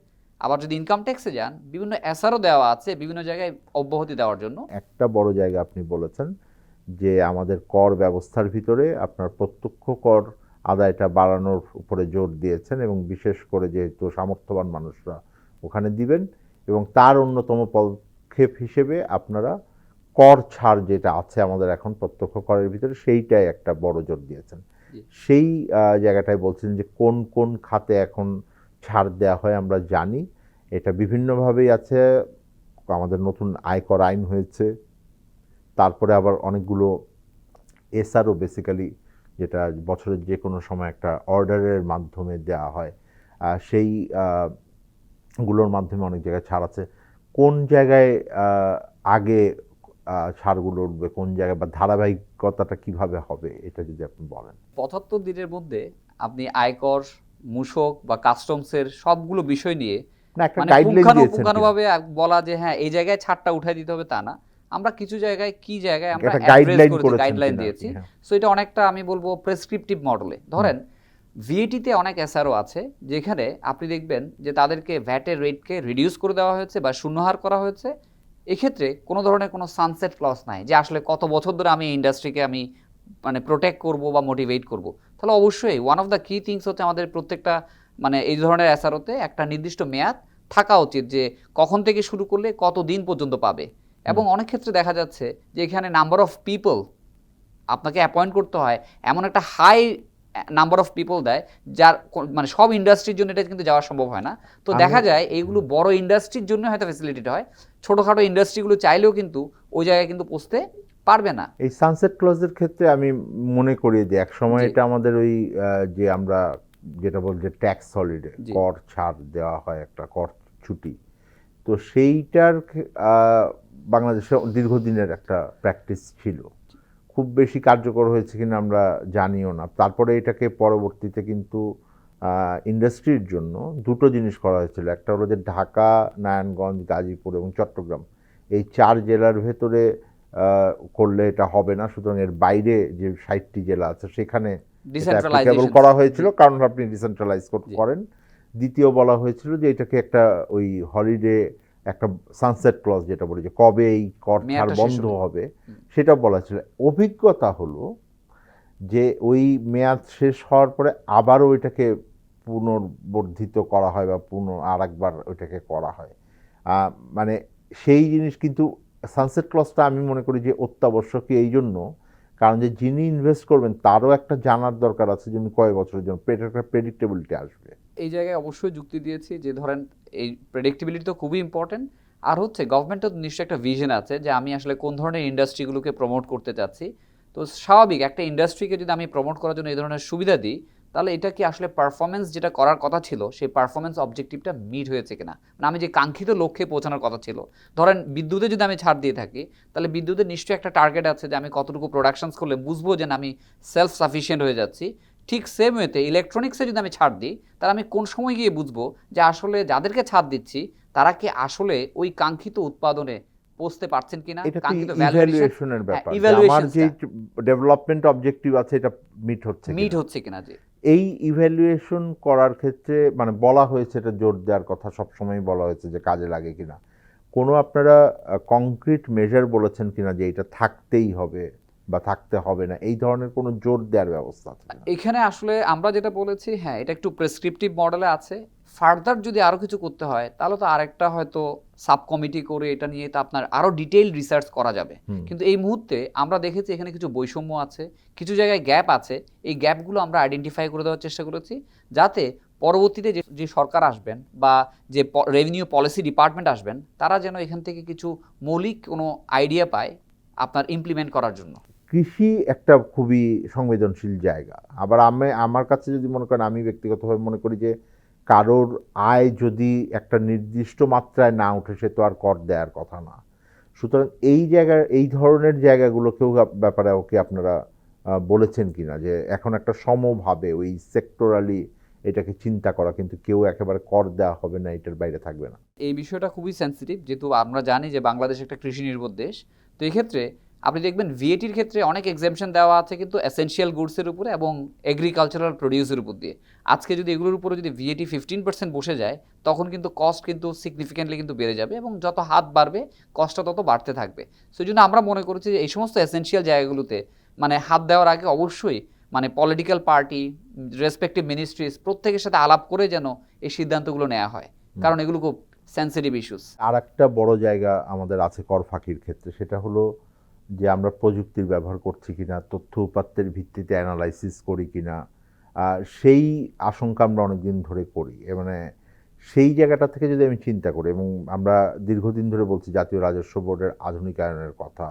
আবার যদি ইনকাম ট্যাক্সে যান বিভিন্ন এসআরও দেওয়া আছে বিভিন্ন জায়গায় অব্যাহতি দেওয়ার জন্য। একটা বড় জায়গা আপনি বলেছেন যে আমাদের কর ব্যবস্থার ভিতরে আপনার প্রত্যক্ষ কর আদায়টা বাড়ানোর উপরে জোর দিয়েছেন এবং বিশেষ করে যেহেতু সামর্থ্যবান মানুষরা ওখানে দিবেন এবং তার অন্যতম পদক্ষেপ হিসেবে আপনারা কর ছাড় যেটা আছে আমাদের এখন প্রত্যক্ষ করের ভিতরে সেইটাই একটা বড় জোর দিয়েছেন। সেই জায়গাটায় বলছেন যে কোন কোন খাতে এখন ছাড় দেওয়া হয় আমরা জানি, এটা বিভিন্নভাবেই আছে। আমাদের নতুন আয়কর আইন হয়েছে, তারপরে আবার অনেকগুলো এসআরও বেসিক্যালি যেটা বছরের যে কোনো সময় একটা অর্ডারের মাধ্যমে দেওয়া হয়, সেই গুলোর মাধ্যমে অনেক জায়গায় ছাড় আছে। কোন জায়গায় আগে ছাড়গুলো উঠবে, কোন জায়গায় বা ধারাবাহিকতাটা কিভাবে হবে, এটা যদি আপনি বলেন। ৭৫ দিনের মধ্যে আপনি আয়কর, মূসক বা কাস্টমসের সবগুলো বিষয় নিয়ে না, একটা মানে গাইডলাইন দিয়েছেন কিনা? পুঙ্খানুপুঙ্খানুভাবে বলা যে হ্যাঁ এই জায়গায় ছাড়টা উঠাই দিতে হবে তা না। আমরা কিছু জায়গায় কি জায়গায় আমরা একটা অ্যাড্রেস গাইডলাইন করেছি, করেছেন গাইডলাইন কিনা? দিয়েছি। হ্যাঁ। সো এটা অনেকটা আমি বলবো প্রেসক্রিপটিভ মডেলে। ধরেন ভিএটিতে অনেক এসআরও আছে যেখানে আপনি দেখবেন যে তাদেরকে ভ্যাটের রেটকে রিডিউস করে দেওয়া হয়েছে বা শূন্যহার করা হয়েছে। এক্ষেত্রে কোনো ধরনের কোনো সানসেট ক্লজ নাই যে আসলে কত বছর ধরে আমি এই ইন্ডাস্ট্রিকে আমি মানে প্রোটেক্ট করব বা মোটিভেট করব। তাহলে অবশ্যই ওয়ান অফ দ্য কি থিংস হচ্ছে আমাদের প্রত্যেকটা মানে এই ধরনের এসআরওতে একটা নির্দিষ্ট মেয়াদ থাকা উচিত যে কখন থেকে শুরু করলে কত দিন পর্যন্ত পাবে। এবং অনেক ক্ষেত্রে দেখা যাচ্ছে যে এখানে নাম্বার অফ পিপল আপনাকে অ্যাপয়েন্ট করতে হয়, এমন একটা হাই নাম্বার অফ পিপল দেয় যার মানে সব ইন্ডাস্ট্রির জন্য এটা কিন্তু যাওয়া সম্ভব হয় না। তো দেখা যায় এইগুলো বড় ইন্ডাস্ট্রির জন্য হয়তো ফ্যাসিলিটিটা হয়, ছোটোখাটো ইন্ডাস্ট্রিগুলো চাইলেও কিন্তু ওই জায়গায় কিন্তু পৌঁছতে পারবে না। এই সানসেট ক্লজের ক্ষেত্রে আমি মনে করি যে এক সময় জি। এটা আমাদের ওই যে আমরা যেটা বল যে ট্যাক্স হলিডে, জি। কর ছাড় দেওয়া হয়, একটা কর ছুটি, তো সেইটার বাংলাদেশে দীর্ঘদিনের একটা প্র্যাকটিস ছিল। খুব বেশি কার্যকর হয়েছে কিনা আমরা জানিও না। তারপরে এটাকে পরবর্তীতে কিন্তু ইন্ডাস্ট্রির জন্য দুটো জিনিস করা হয়েছিল। একটা হলো যে ঢাকা, নারায়ণগঞ্জ, গাজীপুর এবং চট্টগ্রাম এই 4 জেলার ভেতরে করলে এটা হবে না, সুতরাং এর বাইরে যে 60টি জেলা আছে সেখানে ডিসেন্ট্রালাইজেশন করা হয়েছিল, কারণ আপনি ডিসেন্ট্রালাইজ করেন। দ্বিতীয় বলা হয়েছিল যে এটাকে একটা ওই হলিডে, একটা সানসেট ক্লজ যেটা বলে যে কবে এই কর ছাড় মেয়াদটা শেষ বন্ধ হবে। হবে সেটা বলা ছিল। অভিজ্ঞতা হলো যে ওই মেয়াদ শেষ হওয়ার পরে আবারও ওইটাকে পুনর্বর্ধিত করা হয় বা আর একবার ওইটাকে করা হয়। মানে সেই জিনিস কিন্তু সানসেট ক্লজটা আমি মনে করি যে অত্যাবশ্যকীয় এই জন্য, কারণ যে যিনি ইনভেস্ট করবেন তারও একটা জানার দরকার আছে যে উনি কয় বছরের জন্য, একটা প্রেডিক্টেবিলিটি আসবে। এই জায়গায় অবশ্যই যুক্তি দিয়েছি যে ধরেন এই প্রেডিক্টেবিলিটি তো খুবই ইম্পর্টেন্ট। আর হচ্ছে গভর্নমেন্টের নিশ্চয়ই একটা ভিশন আছে যে আমি আসলে কোন ধরনের ইন্ডাস্ট্রিগুলোকে প্রমোট করতে চাচ্ছি। তো স্বাভাবিক একটা ইন্ডাস্ট্রিকে যদি আমি প্রমোট করার জন্য এই ধরনের সুবিধা দিই, তাহলে এটা কি আসলে পারফরমেন্স যেটা করার কথা ছিল সেই পারফরমেন্স অবজেক্টিভটা মিট হয়েছে কিনা, মানে আমি যে কাঙ্ক্ষিত লক্ষ্যে পৌঁছানোর কথা ছিল। ধরেন বিদ্যুতে যদি আমি ছাড় দিয়ে থাকি, তাহলে বিদ্যুতের নিশ্চয়ই একটা টার্গেট আছে যে আমি কতটুকু প্রোডাকশনস করলে বুঝবো যে আমি সেলফ সাফিসিয়েন্ট হয়ে যাচ্ছি। ঠিক সেম ওয়েতে ইলেকট্রনিক্সে যদি আমি ছাড় দিই, তাহলে আমি কোন সময় গিয়ে বুঝবো যে আসলে যাদেরকে ছাড় দিচ্ছি তারা কি আসলে ওই কাঙ্ক্ষিত উৎপাদনে পৌঁছতে পারছেন কিনা, এটা তো কাঙ্ক্ষিত ইভ্যালুয়েশনের ব্যাপার, যে আমার যে ডেভেলপমেন্ট অবজেক্টিভ আছে এটা মিট হচ্ছে কিনা। যে এই ইভ্যালুয়েশন করার ক্ষেত্রে মানে বলা হয়েছে, এটা জোর দেওয়ার কথা সবসময় বলা হয়েছে যে কাজে লাগে কিনা। কোনো আপনারা কংক্রিট মেজার বলেছেন কিনা যে এটা থাকতেই হবে বা থাকতে হবে না, এই ধরনের কোনো জোর দেওয়ার ব্যবস্থা আছে কিনা? এখানে আসলে আমরা যেটা বলেছি, হ্যাঁ এটা একটু প্রেসক্রিপটিভ মডেলে আছে। ফার্দার যদি আরও কিছু করতে হয় তাহলে তো আরেকটা হয়তো সাব কমিটি করে এটা নিয়ে তো আপনার আরও ডিটেইল রিসার্চ করা যাবে। কিন্তু এই মুহূর্তে আমরা দেখেছি এখানে কিছু বৈষম্য আছে, কিছু জায়গায় গ্যাপ আছে। এই গ্যাপগুলো আমরা আইডেন্টিফাই করে দেওয়ার চেষ্টা করেছি যাতে পরবর্তীতে যে সরকার আসবেন বা যে রেভিনিউ পলিসি ডিপার্টমেন্ট আসবেন তারা যেন এখান থেকে কিছু মৌলিক কোনো আইডিয়া পায় আপনার ইমপ্লিমেন্ট করার জন্য। কৃষি একটা খুবই সংবেদনশীল জায়গা। আবার আমার কাছে যদি মনে করেন, আমি ব্যক্তিগতভাবে মনে করি যে কারোর আয় যদি একটা নির্দিষ্ট মাত্রায় না উঠে সে তো আর কর দেওয়ার কথা না। সুতরাং এই ধরনের জায়গাগুলোকেও ব্যাপারে ওকে আপনারা বলেছেন কিনা যে এখন একটা সমভাবে ওই সেক্টরালি এটাকে চিন্তা করা, কিন্তু কেউ একেবারে কর দেওয়া হবে না, এটার বাইরে থাকবে না। এই বিষয়টা খুবই সেন্সিটিভ, যেহেতু আমরা জানি যে বাংলাদেশ একটা কৃষি নির্ভর দেশ। তো এই ক্ষেত্রে আপনি দেখবেন ভিএটির ক্ষেত্রে অনেক এক্সেমশন দেওয়া আছে কিন্তু এসেনশিয়াল গুডসের উপরে এবং এগ্রিকালচারাল প্রডিউসের উপর দিয়ে। আজকে যদি এগুলোর উপরে যদি ভিএটি 15% বসে যায় তখন কিন্তু কস্ট কিন্তু সিগনিফিক্যান্টলি কিন্তু বেড়ে যাবে এবং যত হাত বাড়বে কস্টটা তত বাড়তে থাকবে। সেই জন্য আমরা মনে করেছি যে এই সমস্ত এসেনশিয়াল জায়গাগুলোতে মানে হাত দেওয়ার আগে অবশ্যই মানে পলিটিক্যাল পার্টি, রেসপেক্টিভ মিনিস্ট্রিজ প্রত্যেকের সাথে আলাপ করে যেন এই সিদ্ধান্তগুলো নেওয়া হয়, কারণ এগুলো খুব সেন্সিটিভ ইস্যুস। আর একটা বড় জায়গা আমাদের আছে কর ফাঁকির ক্ষেত্রে, সেটা হলো যে আমরা প্রযুক্তির ব্যবহার করছি কিনা, তথ্য উপাত্তের ভিত্তিতে অ্যানালাইসিস করি কিনা, সেই আশঙ্কা আমরা অনেকদিন ধরে করি। মানে সেই জায়গাটা থেকে যদি আমি চিন্তা করি, এবং আমরা দীর্ঘদিন ধরে বলছি জাতীয় রাজস্ব বোর্ডের আধুনিকায়নের কথা,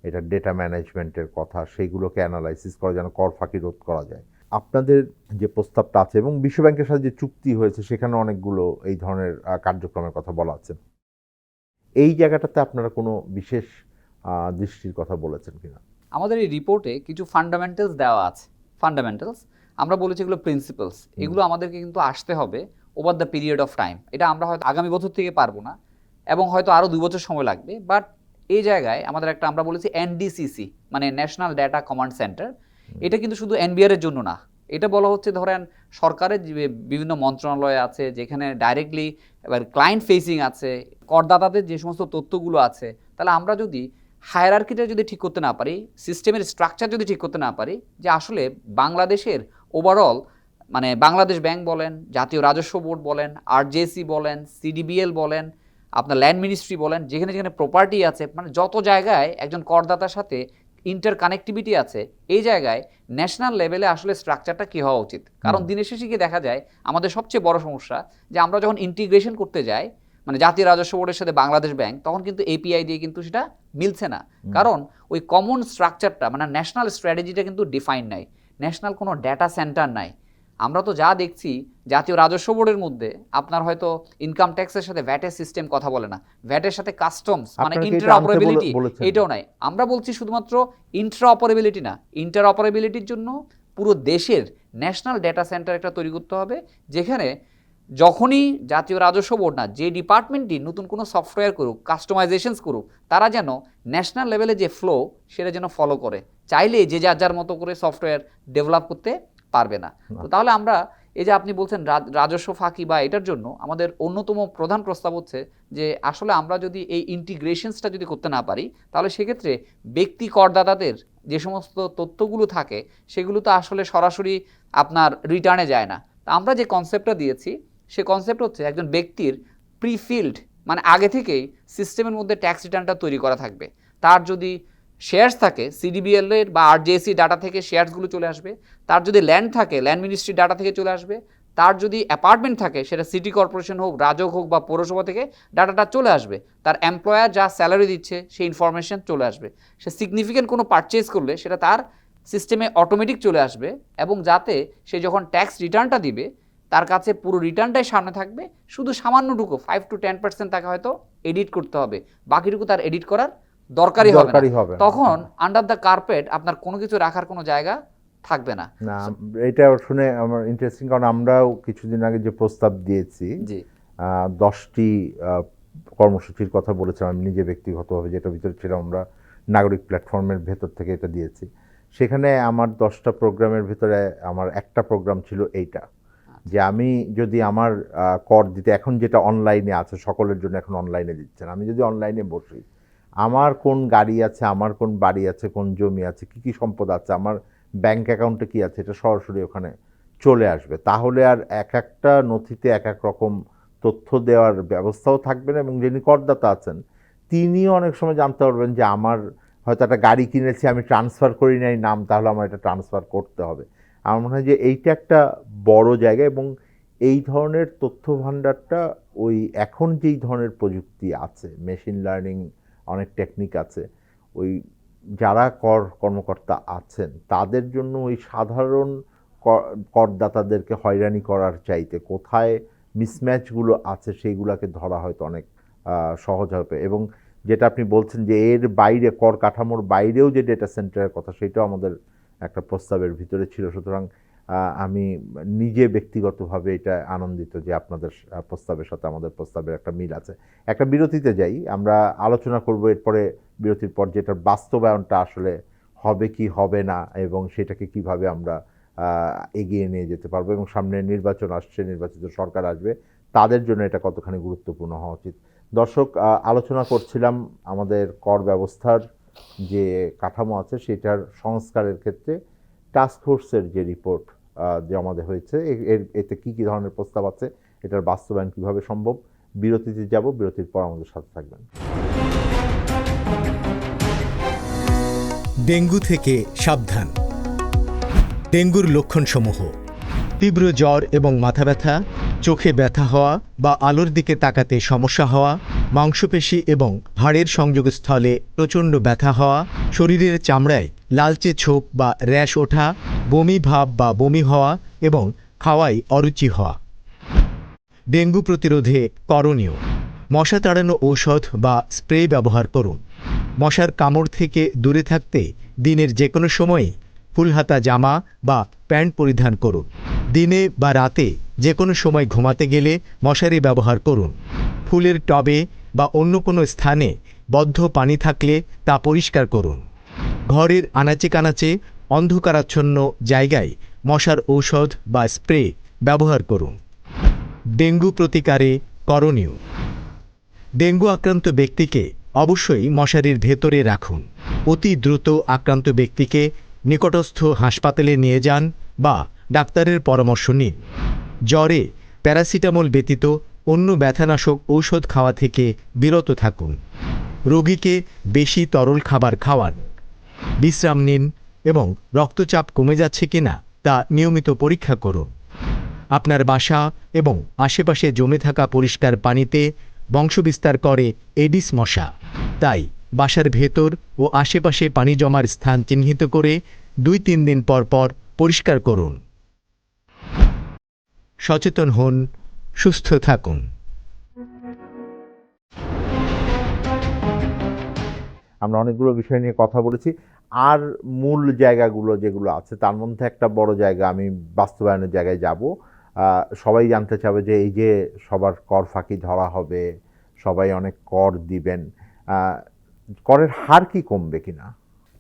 এটা ডেটা ম্যানেজমেন্টের কথা, সেইগুলোকে অ্যানালাইসিস করা যেন কর ফাঁকি রোধ করা যায়। আপনাদের যে প্রস্তাবটা আছে এবং বিশ্বব্যাংকের সাথে যে চুক্তি হয়েছে সেখানে অনেকগুলো এই ধরনের কার্যক্রমের কথা বলা আছে, এই জায়গাটাতে আপনারা কোনো বিশেষ দৃষ্টির কথা বলেছেন কিনা? আমাদের এই রিপোর্টে কিছু ফান্ডামেন্টালস দেওয়া আছে। ফান্ডামেন্টালস আমরা বলেছি এগুলো প্রিন্সিপালস, এগুলো আমাদেরকে কিন্তু আসতে হবে over the period of time. এটা আমরা হয়তো আগামী বছর থেকে পারবো না, এবং হয়তো আরও 2 বছর সময় লাগবে। বাট এই জায়গায় আমাদের একটা, আমরা বলেছি এনডিসিসি, মানে ন্যাশনাল ডেটা কমান্ড সেন্টার। এটা কিন্তু শুধু এনবিআর এর জন্য না, এটা বলা হচ্ছে ধরেন সরকারের যে বিভিন্ন মন্ত্রণালয় আছে যেখানে ডাইরেক্টলি এবার ক্লায়েন্ট ফেসিং আছে, করদাতাদের যে সমস্ত তথ্যগুলো আছে, তাহলে আমরা যদি হায়ারার্কিটা যদি ঠিক করতে না পারি, সিস্টেমের স্ট্রাকচার যদি ঠিক করতে না পারি, যে আসলে বাংলাদেশের ওভারঅল মানে বাংলাদেশ ব্যাংক বলেন, জাতীয় রাজস্ব বোর্ড বলেন, আরজেসি বলেন, সিডিবিএল বলেন, আপনার ল্যান্ড মিনিস্ট্রি বলেন, যেখানে যেখানে প্রপার্টি আছে, মানে যত জায়গায় একজন করদাতার সাথে ইন্টার কানেক্টিভিটি আছে, এই জায়গায় ন্যাশনাল লেভেলে আসলে স্ট্রাকচারটা কী হওয়া উচিত। কারণ দিনের শেষে গিয়ে দেখা যায় আমাদের সবচেয়ে বড় সমস্যা যে আমরা যখন ইন্টিগ্রেশন করতে যাই, মানে জাতীয় রাজস্ব বোর্ডের সাথে বাংলাদেশ ব্যাংক, তখন কিন্তু এপিআই দিয়ে কিন্তু সেটা মিলছে না, কারণ ওই কমন স্ট্রাকচারটা মানে ন্যাশনাল স্ট্র্যাটেজিটা কিন্তু ডিফাইন নাই, ন্যাশনাল কোনো ডেটা সেন্টার নাই। আমরা তো যা দেখছি জাতীয় রাজস্ব বোর্ডের মধ্যে আপনার হয়তো ইনকাম ট্যাক্সের সাথে ভ্যাটের সিস্টেম কথা বলে না, ভ্যাটের সাথে কাস্টমস মানে ইন্টারঅপারেবিলিটি এটাও নাই। আমরা বলছি শুধুমাত্র ইন্টারঅপারেবিলিটি না, ইন্টারঅপারেবিলিটির জন্য পুরো দেশের ন্যাশনাল ডেটা সেন্টার একটা তৈরি করতে হবে, যেখানে যখনই জাতীয় রাজস্ব বোর্ড না, যে ডিপার্টমেন্টই নতুন কোনো সফটওয়্যার করুক, কাস্টমাইজেশনস করুক, তারা যেন ন্যাশনাল লেভেলে যে ফ্লো সেটা যেন ফলো করে। চাইলে যে যার যার মতো করে সফটওয়্যার ডেভেলপ করতে পারবে না। তো তাহলে আমরা এই যে আপনি বলছেন রাজস্ব ফাঁকি বা এটার জন্য আমাদের অন্যতম প্রধান প্রস্তাব হচ্ছে যে আসলে আমরা যদি এই ইন্টিগ্রেশনসটা যদি করতে না পারি, তাহলে সেক্ষেত্রে ব্যক্তি করদাতাদের যে সমস্ত তথ্যগুলো থাকে সেগুলো তো আসলে সরাসরি আপনার রিটার্নে যায় না। তা আমরা যে কনসেপ্টটা দিয়েছি সে কনসেপ্ট হচ্ছে একজন ব্যক্তির প্রিফিল্ড, মানে আগে থেকেই সিস্টেমের মধ্যে ট্যাক্স রিটার্নটা তৈরি করা থাকবে। তার যদি শেয়ার্স থাকে সিডিবিএল এর বা আরজেসি ডাটা থেকে শেয়ার্সগুলো চলে আসবে, তার যদি ল্যান্ড থাকে ল্যান্ড মিনিস্ট্রি ডাটা থেকে চলে আসবে, তার যদি অ্যাপার্টমেন্ট থাকে সেটা সিটি কর্পোরেশন হোক, রাজক হোক বা পৌরসভা থেকে ডাটাটা চলে আসবে, তার এমপ্লয়ার যা স্যালারি দিচ্ছে সেই ইনফরমেশন চলে আসবে, সে সিগনিফিক্যান্ট কোনো পারচেজ করলে সেটা তার সিস্টেমে অটোমেটিক চলে আসবে, এবং যাতে সে যখন ট্যাক্স রিটার্নটা দিবে তার কাছে পুরো রিটার্নটাই সামনে থাকবে, শুধু সামান্যটুকু 5 to 10% তাকে হয়তো এডিট করতে হবে, বাকিটুকু তার এডিট করার দরকারই হবে না। তখন আন্ডার দ্য কার্পেট আপনার কোনো কিছু রাখার কোনো জায়গা থাকবে না। না, এটা শুনে আমার ইন্টারেস্টিং, কারণ আমরাও কিছুদিন আগে যে প্রস্তাব দিয়েছি 10টি কর্মসূচির কথা বলেছিলাম আমি নিজে ব্যক্তিগতভাবে, যেটা ভিতরে ছিল আমরা নাগরিক প্ল্যাটফর্মের ভেতর থেকে এটা দিয়েছি। সেখানে আমার 10টা প্রোগ্রামের ভিতরে আমার একটা প্রোগ্রাম ছিল এইটা, যে আমি যদি আমার কর দিতে, এখন যেটা অনলাইনে আছে সকলের জন্য, এখন অনলাইনে দিচ্ছেন, আমি যদি অনলাইনে বসি, আমার কোন গাড়ি আছে, আমার কোন বাড়ি আছে, কোন জমি আছে, কি কি সম্পদ আছে, আমার ব্যাংক অ্যাকাউন্টে কি আছে, এটা সরাসরি ওখানে চলে আসবে। তাহলে আর এক একটা নথিতে এক এক রকম তথ্য দেওয়ার ব্যবস্থাও থাকবে না, এবং যিনি করদাতা আছেন তিনিও অনেক সময় জানতে পারবেন যে আমার হয়তো একটা গাড়ি কিনেছি, আমি ট্রান্সফার করি নাই নাম, তাহলে আমার এটা ট্রান্সফার করতে হবে। আমার মনে হয় যে এইটা একটা বড় জায়গা, এবং এই ধরনের তথ্য ভাণ্ডারটা ওই এখন যেই ধরনের প্রযুক্তি আছে, মেশিন লার্নিং, অনেক টেকনিক আছে, ওই যারা কর্মকর্তা আছেন তাদের জন্য ওই সাধারণ করদাতাদেরকে হয়রানি করার চাইতে কোথায় মিসম্যাচগুলো আছে সেইগুলোকে ধরা হয়তো অনেক সহজ হবে। এবং যেটা আপনি বলছেন যে এর বাইরে, কর কাঠামোর বাইরেও যে ডেটা সেন্টারের কথা, সেটাও আমাদের একটা প্রস্তাবের ভিতরে ছিল। সুতরাং আমি নিজে ব্যক্তিগতভাবে এটা আনন্দিত যে আপনাদের প্রস্তাবের সাথে আমাদের প্রস্তাবের একটা মিল আছে। একটা বিরতিতে যাই, আমরা আলোচনা করব এরপরে বিরতির পর যেটার বাস্তবায়নটা আসলে হবে কি হবে না, এবং সেটাকে কিভাবে আমরা এগিয়ে নিয়ে যেতে পারবো, এবং সামনে নির্বাচন আসছে, নির্বাচিত সরকার আসবে, তাদের জন্য এটা কতখানি গুরুত্বপূর্ণ হওয়া উচিত। দর্শক, আলোচনা করছিলাম আমাদের কর ব্যবস্থার যে কাঠামো আছে সেটার সংস্কারের ক্ষেত্রে টাস্ক ফোর্সের যে রিপোর্ট জমা দেওয়া হয়েছে এতে কি কি ধরনের প্রস্তাব আছে, এটার বাস্তবায়ন কিভাবে সম্ভব? বিরতিতে যাব, বিরতির পর আমাদের সাথে থাকবেন। ডেঙ্গু থেকে সাবধান। ডেঙ্গুর লক্ষণসমূহ: তীব্র জ্বর এবং মাথা ব্যথা, চোখে ব্যথা হওয়া বা আলোর দিকে তাকাতে সমস্যা হওয়া, মাংসপেশি এবং হাড়ের সংযোগস্থলে প্রচণ্ড ব্যথা হওয়া, শরীরের চামড়ায় লালচে ছোপ বা র্যাশ ওঠা, বমি ভাব বা বমি হওয়া এবং খাওয়ায় অরুচি হওয়া। ডেঙ্গু প্রতিরোধে করণীয়: মশা তাড়ানো ঔষধ বা স্প্রে ব্যবহার করুন। মশার কামড় থেকে দূরে থাকতে দিনের যে কোনো সময়ে ফুলহাতা জামা বা প্যান্ট পরিধান করুন। দিনে বা রাতে যে কোনো সময় ঘুমাতে গেলে মশারি ব্যবহার করুন। ফুলের টবে বা অন্য কোনো স্থানে বদ্ধ পানি থাকলে তা পরিষ্কার করুন। ঘরের আনাচে কানাচে অন্ধকারাচ্ছন্ন জায়গায় মশার ঔষধ বা স্প্রে ব্যবহার করুন। ডেঙ্গু প্রতিকারে করণীয়: ডেঙ্গু আক্রান্ত ব্যক্তিকে অবশ্যই মশারির ভেতরে রাখুন। অতি দ্রুত আক্রান্ত ব্যক্তিকে নিকটস্থ হাসপাতালে নিয়ে যান বা ডাক্তারের পরামর্শ নিন। জ্বরে প্যারাসিটামল ব্যতীত অন্য ব্যথানাশক ঔষধ খাওয়া থেকে বিরত থাকুন। রোগীকে বেশি তরল খাবার খাওয়ান। বিশ্রাম নিন এবং রক্তচাপ কমে যাচ্ছে কিনা তা নিয়মিত পরীক্ষা করুন। আপনার বাসা এবং আশেপাশে জমে থাকা পরিষ্কার পানিতে বংশবিস্তার করে এডিস মশা। তাই বাসার ভেতর ও আশেপাশে পানি জমার স্থান চিহ্নিত করে 2-3 দিন পর পর পরিষ্কার করুন। সচেতন হন, সুস্থ থাকুন। আমরা অনেকগুলো বিষয় নিয়ে কথা বলেছি, আর মূল জায়গাগুলো যেগুলো আছে তার মধ্যে একটা বড় জায়গা, আমি বাস্তবায়নের জায়গায় যাব। সবাই জানতে চাবে যে এই যে সবার কর ফাঁকি ধরা হবে, সবাই অনেক কর দিবেন, করের হার কি কমবে কিনা?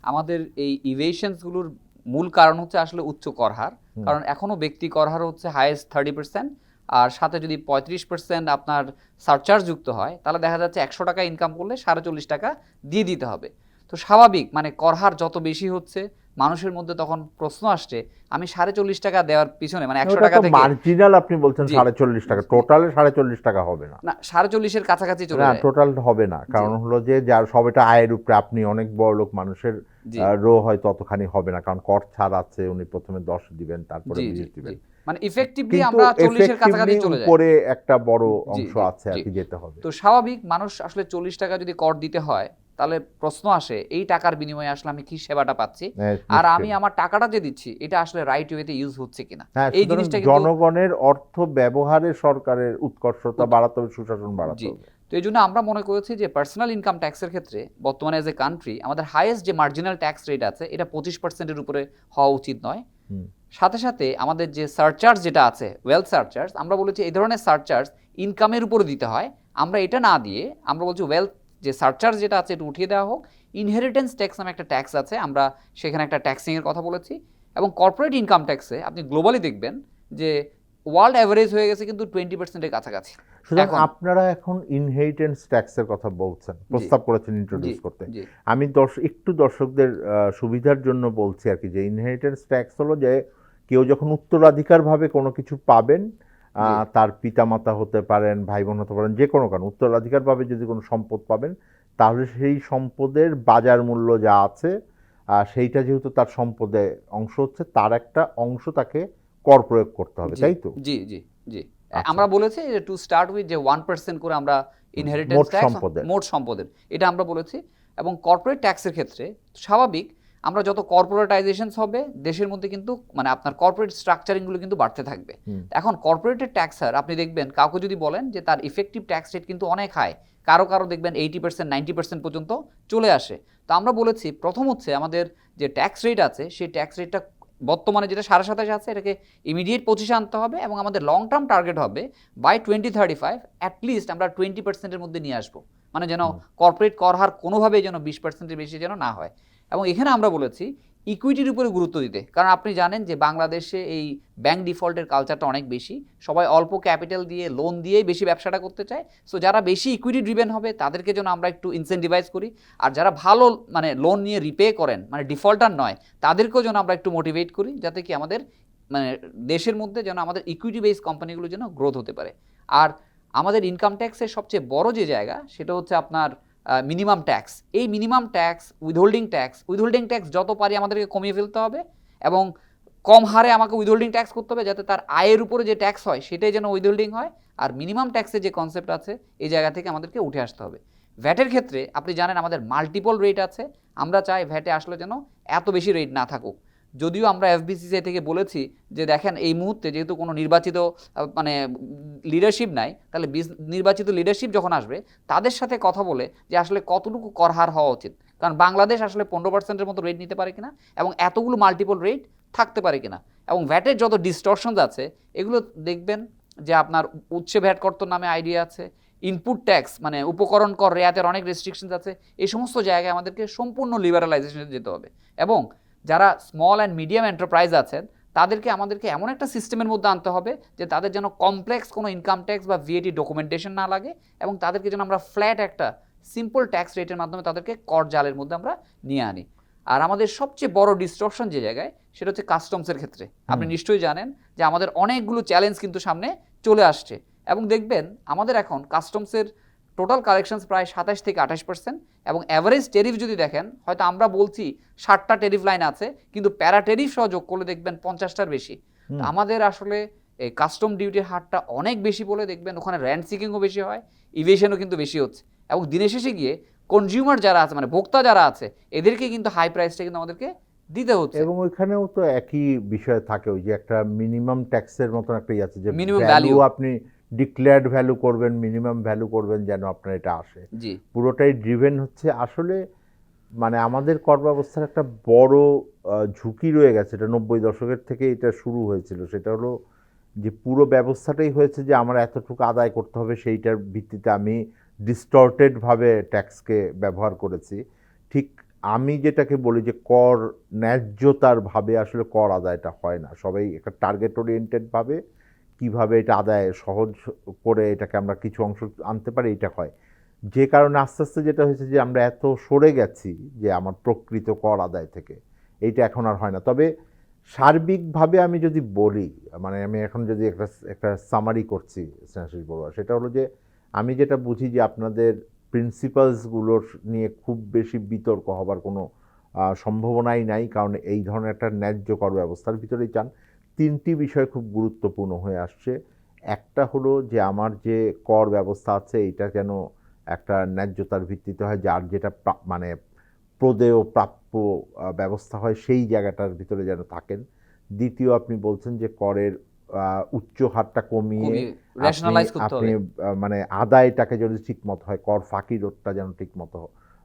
আমাদের এই ইভেশনসগুলোর মূল কারণ হচ্ছে আসলে উচ্চ কর হার। কারণ এখনো ব্যক্তি কর হার হচ্ছে হাইয়েস্ট 30%, আর সাথে যদি 35% আপনার সারচার্জ যুক্ত হয় তাহলে দেখা যাচ্ছে 100 টাকা ইনকাম করলে 45.5 টাকা দিয়ে দিতে হবে। তো স্বাভাবিক, মানে কর হার যত বেশি হচ্ছে মানুষের মধ্যে তখন প্রশ্ন আসছে আমি 45.5 টাকা দেওয়ার পিছনে, মানে 100 টাকা থেকে মার্জিনাল আপনি বলছেন 45.5 টাকা, টোটালে 45.5 টাকা হবে না, না 45-এর কাছাকাছি চলে না যায়। টোটাল হবে না, কারণ হলো যে যার সবটা আয়ের উপরে, আপনি অনেক বড় লোক মানুষের রো হয়তো অতখানি হবে না, কারণ কর ছাড় আছে, উনি প্রথমে 10 দিবেন তারপরে 20 দিবেন, মানে ইফেক্টিভলি আমরা 40-এর কাছাকাছি চলে যাই। উপরে একটা বড় অংশ আছে আর কি যেতে হবে। তো স্বাভাবিক, মানুষ আসলে 40 টাকা যদি কর দিতে হয় তাহলে প্রশ্ন আসে এই টাকার বিনিময়ে আসলে আমি কি সেবাটা পাচ্ছি, আর আমি আমার টাকাটা যে দিচ্ছি এটা আসলে রাইট ওয়েতে ইউজ হচ্ছে কিনা। এই জিনিসটা জনগণের অর্থ ব্যবহারে সরকারের উৎকর্ষতা বাড়াতে হবে, সুশাসন বাড়াতে হবে। তো এই জন্য আমরা মনে করেছি যে পার্সোনাল ইনকাম ট্যাক্সের ক্ষেত্রে বর্তমানে এজ এ কান্ট্রি আমাদের হাইয়েস্ট যে মার্জিনাল ট্যাক্স রেট আছে এটা 25%-এর উপরে হওয়া উচিত নয়। সাথে সাথে আমাদের যে সারচার্জ যেটা আছে, ওয়েলথ সারচার্জ, আমরা বলেছি এই ধরনের সারচার্জ ইনকামের উপরে দিতে হয়। আমরা এটা না দিয়ে আমরা বলছি ওয়েলথ যে সারচার্জ যেটা আছে এটা উঠিয়ে দেওয়া হোক। ইনহেরিটেন্স ট্যাক্স নামে একটা ট্যাক্স আছে, আমরা সেখানে একটা ট্যাক্সিংয়ের কথা বলেছি। এবং কর্পোরেট ইনকাম ট্যাক্সে আপনি গ্লোবালি দেখবেন যে ওয়ার্ল্ড অ্যাভারেজ হয়ে গেছে কিন্তু 20%-এর কাছাকাছি। সুতরাং আপনারা এখন ইনহেরিটেন্স ট্যাক্সের কথা বলছেন, প্রস্তাব করেছেন ইন্ট্রোডিউস করতে। আমি একটু দর্শকদের সুবিধার জন্য বলছি আর কি, যে ইনহেরিটেন্স ট্যাক্স হলো যে কেউ যখন উত্তরাধিকারভাবে কোনো কিছু পাবেন, তার পিতামাতা হতে পারেন, ভাই বোন হতে পারেন, যে কোনো কারণ উত্তরাধিকারভাবে যদি কোনো সম্পদ পাবেন তাহলে সেই সম্পদের বাজার মূল্য যা আছে সেইটা যেহেতু তার সম্পদে অংশ হচ্ছে, তার একটা অংশ তাকে কর প্রয়োগ করতে হবে, তাই তো? জি জি জি। আমরা বলেছি যে টু স্টার্ট উইথ যে 1% করে আমরা ইনহেরিটেন্স ট্যাক্স মোট সম্পদের এটা আমরা বলেছি। এবং কর্পোরেট ট্যাক্সের ক্ষেত্রে স্বাভাবিক আমরা যত কর্পোরেটাইজেশনস হবে দেশের মধ্যে কিন্তু মানে আপনার কর্পোরেট স্ট্রাকচারিংগুলো কিন্তু বাড়তে থাকবে। এখন কর্পোরেটের ট্যাক্সার আপনি দেখবেন কাউকে যদি বলেন যে তার ইফেক্টিভ ট্যাক্স রেট কিন্তু অনেক হাই, কারো কারো দেখবেন 80% 90% পর্যন্ত চলে আসে। তো আমরা বলেছি প্রথম হচ্ছে আমাদের যে ট্যাক্স রেট আছে সেই ট্যাক্স রেটটা বর্তমানে যেটা 27.5 আছে এটাকে ইমিডিয়েট 25-এ আনতে হবে, এবং আমাদের লং টার্ম টার্গেট হবে বাই 2035 অ্যাটলিস্ট আমরা 20%-এর মধ্যে নিয়ে আসবো, মানে যেন কর্পোরেট কর হার কোনোভাবেই যেন 20%-এর বেশি যেন না হয়। এবং এখানে আমরা বলেছি ইকুইটির উপরে গুরুত্ব দিতে। কারণ আপনি জানেন যে বাংলাদেশে এই ব্যাংক ডিফল্টের কালচারটা অনেক বেশি, সবাই অল্প ক্যাপিটাল দিয়ে লোন দিয়েই বেশি ব্যবসাটা করতে চায়। সো যারা বেশি ইকুইটি ড্রিভেন হবে তাদেরকে যেন আমরা একটু ইনসেন্টিভাইজ করি, আর যারা ভালো মানে লোন নিয়ে রিপে করেন মানে ডিফল্টার নয় তাদেরকেও যেন আমরা একটু মোটিভেট করি, যাতে কি আমাদের মানে দেশের মধ্যে যেন আমাদের ইকুইটি বেস কোম্পানিগুলো যেন গ্রোথ হতে পারে। আর আমাদের ইনকাম ট্যাক্সের সবচেয়ে বড় যে জায়গা সেটা হচ্ছে আপনার মিনিমাম ট্যাক্স। এই মিনিমাম ট্যাক্স, উইথহোল্ডিং ট্যাক্স যত পারি আমাদেরকে কমিয়ে ফেলতে হবে, এবং কম হারে আমাকে উইথহোল্ডিং ট্যাক্স করতে হবে, যাতে তার আয়ের উপরে যে ট্যাক্স হয় সেটাই যেন উইথহোল্ডিং হয়। আর মিনিমাম ট্যাক্সের যে কনসেপ্ট আছে এই জায়গা থেকে আমাদেরকে উঠে আসতে হবে। ভ্যাটের ক্ষেত্রে আপনি জানেন আমাদের মাল্টিপল রেট আছে, আমরা চাই ভ্যাটে আসলে যেন এত বেশি রেট না থাকুক। যদিও আমরা এফবিসিসিআই থেকে বলেছি যে দেখেন এই মুহূর্তে যেহেতু কোনো নির্বাচিত মানে লিডারশিপ নাই, তাহলে নির্বাচিত লিডারশিপ যখন আসবে তাদের সাথে কথা বলে যে আসলে কতটুকু কর হার হওয়া উচিত, কারণ বাংলাদেশ আসলে 15%-এর মতো রেট নিতে পারে কিনা এবং এতগুলো মাল্টিপল রেট থাকতে পারে কিনা, এবং ভ্যাটের যত ডিস্টরশনস আছে এগুলো দেখবেন যে আপনার উচ্চ ভ্যাট কর্তন নামে আইডিয়া আছে, ইনপুট ট্যাক্স মানে উপকরণ কর রেয়াতের অনেক রেস্ট্রিকশনস আছে। এই সমস্ত জায়গায় আমাদেরকে সম্পূর্ণ লিবারালাইজেশনে যেতে হবে, এবং যারা স্মল অ্যান্ড মিডিয়াম এন্টারপ্রাইজ আছেন আমাদেরকে এমন একটা সিস্টেমের মধ্যে আনতে হবে যে তাদের যেন কমপ্লেক্স কোনো ইনকাম ট্যাক্স বা ভিএটি ডকুমেন্টেশন না লাগে, এবং তাদেরকে যেন আমরা ফ্ল্যাট একটা সিম্পল ট্যাক্স রেটের মাধ্যমে তাদেরকে কর জালের মধ্যে আমরা নিয়ে আনি। আর আমাদের সবচেয়ে বড় ডিস্টরশন যে জায়গায় সেটা হচ্ছে কাস্টমসের ক্ষেত্রে। আপনি নিশ্চয়ই জানেন যে আমাদের অনেকগুলো চ্যালেঞ্জ কিন্তু সামনে চলে আসছে, এবং দেখবেন আমাদের এখন কাস্টমসের টোটাল কালেকশনস প্রায় 27-28%, এবং অ্যাভারেজ টেরিফ যদি দেখেন হয়তো আমরা বলছি 60টা টেরিফ লাইন আছে, কিন্তু প্যারা টেরিফ সহ যোগ করলে দেখবেন 50টার বেশি। আমাদের আসলে এই কাস্টম ডিউটির হারটা অনেক বেশি বলে দেখবেন ওখানে র্যান্ড সিকিংও বেশি হয়, ইভেশনও কিন্তু বেশি হচ্ছে, এবং দিনের শেষে গিয়ে কনজিউমার যারা আছে মানে ভোক্তা যারা আছে এদেরকে কিন্তু হাই প্রাইসটা কিন্তু আমাদেরকে দিতে হচ্ছে। এবং ওইখানেও তো একই বিষয় থাকে, ওই যে একটা মিনিমাম ট্যাক্সের মতন একটা আছে যে মিনিমাম ভ্যালু ভ্যালু আপনি ডিক্লেয়ার্ড ভ্যালু করবেন, মিনিমাম ভ্যালু করবেন যেন আপনার এটা আসে। জি, পুরোটাই ড্রিভেন হচ্ছে আসলে মানে আমাদের কর ব্যবস্থার একটা বড় ঝুঁকি রয়ে গেছে, এটা 90 দশকের থেকে এটা শুরু হয়েছিল। সেটা হলো যে পুরো ব্যবস্থাটাই হয়েছে যে আমার এতটুকু আদায় করতে হবে, সেইটার ভিত্তিতে আমি ডিস্টর্টেডভাবে ট্যাক্সকে ব্যবহার করেছি। ঠিক আমি যেটাকে বলি যে কর ন্যায্যতার ভাবে আসলে কর আদায়টা হয় না, সবাই একটা টার্গেট ওরিয়েন্টেডভাবে কীভাবে এটা আদায় সহজ করে এটাকে আমরা কিছু অংশ আনতে পারি এটা হয়। যে কারণে আস্তে আস্তে যেটা হয়েছে যে আমরা এত সরে গেছি যে আমার প্রকৃত কর আদায় থেকে, এইটা এখন আর হয় না। তবে সার্বিকভাবে আমি যদি বলি, মানে আমি এখন যদি একটা সামারি করছি স্নেহাশিস বড়ুয়া, সেটা হলো যে আমি যেটা বুঝি যে আপনাদের প্রিন্সিপালসগুলোর নিয়ে খুব বেশি বিতর্ক হবার কোনো সম্ভাবনাই নাই, কারণ এই ধরনের একটা ন্যায্য কর ব্যবস্থার ভিতরেই চান। 3টি বিষয় খুব গুরুত্বপূর্ণ হয়ে আসছে। একটা হলো যে আমার যে কর ব্যবস্থা আছে এটা যেন একটা ন্যায্যতার ভিত্তিতে হয়, যার যেটা মানে প্রদেয় প্রাপ্য ব্যবস্থা হয় সেই জায়গাটার ভিতরে যেন থাকেন। দ্বিতীয়, আপনি বলছেন যে করের উচ্চ হারটা কমিয়ে রেশনালাইজ করতে আপনি হবে, মানে আদায়টাকে যদি ঠিক মতো হয়, কর ফাঁকি রোধটা যেন ঠিক মতো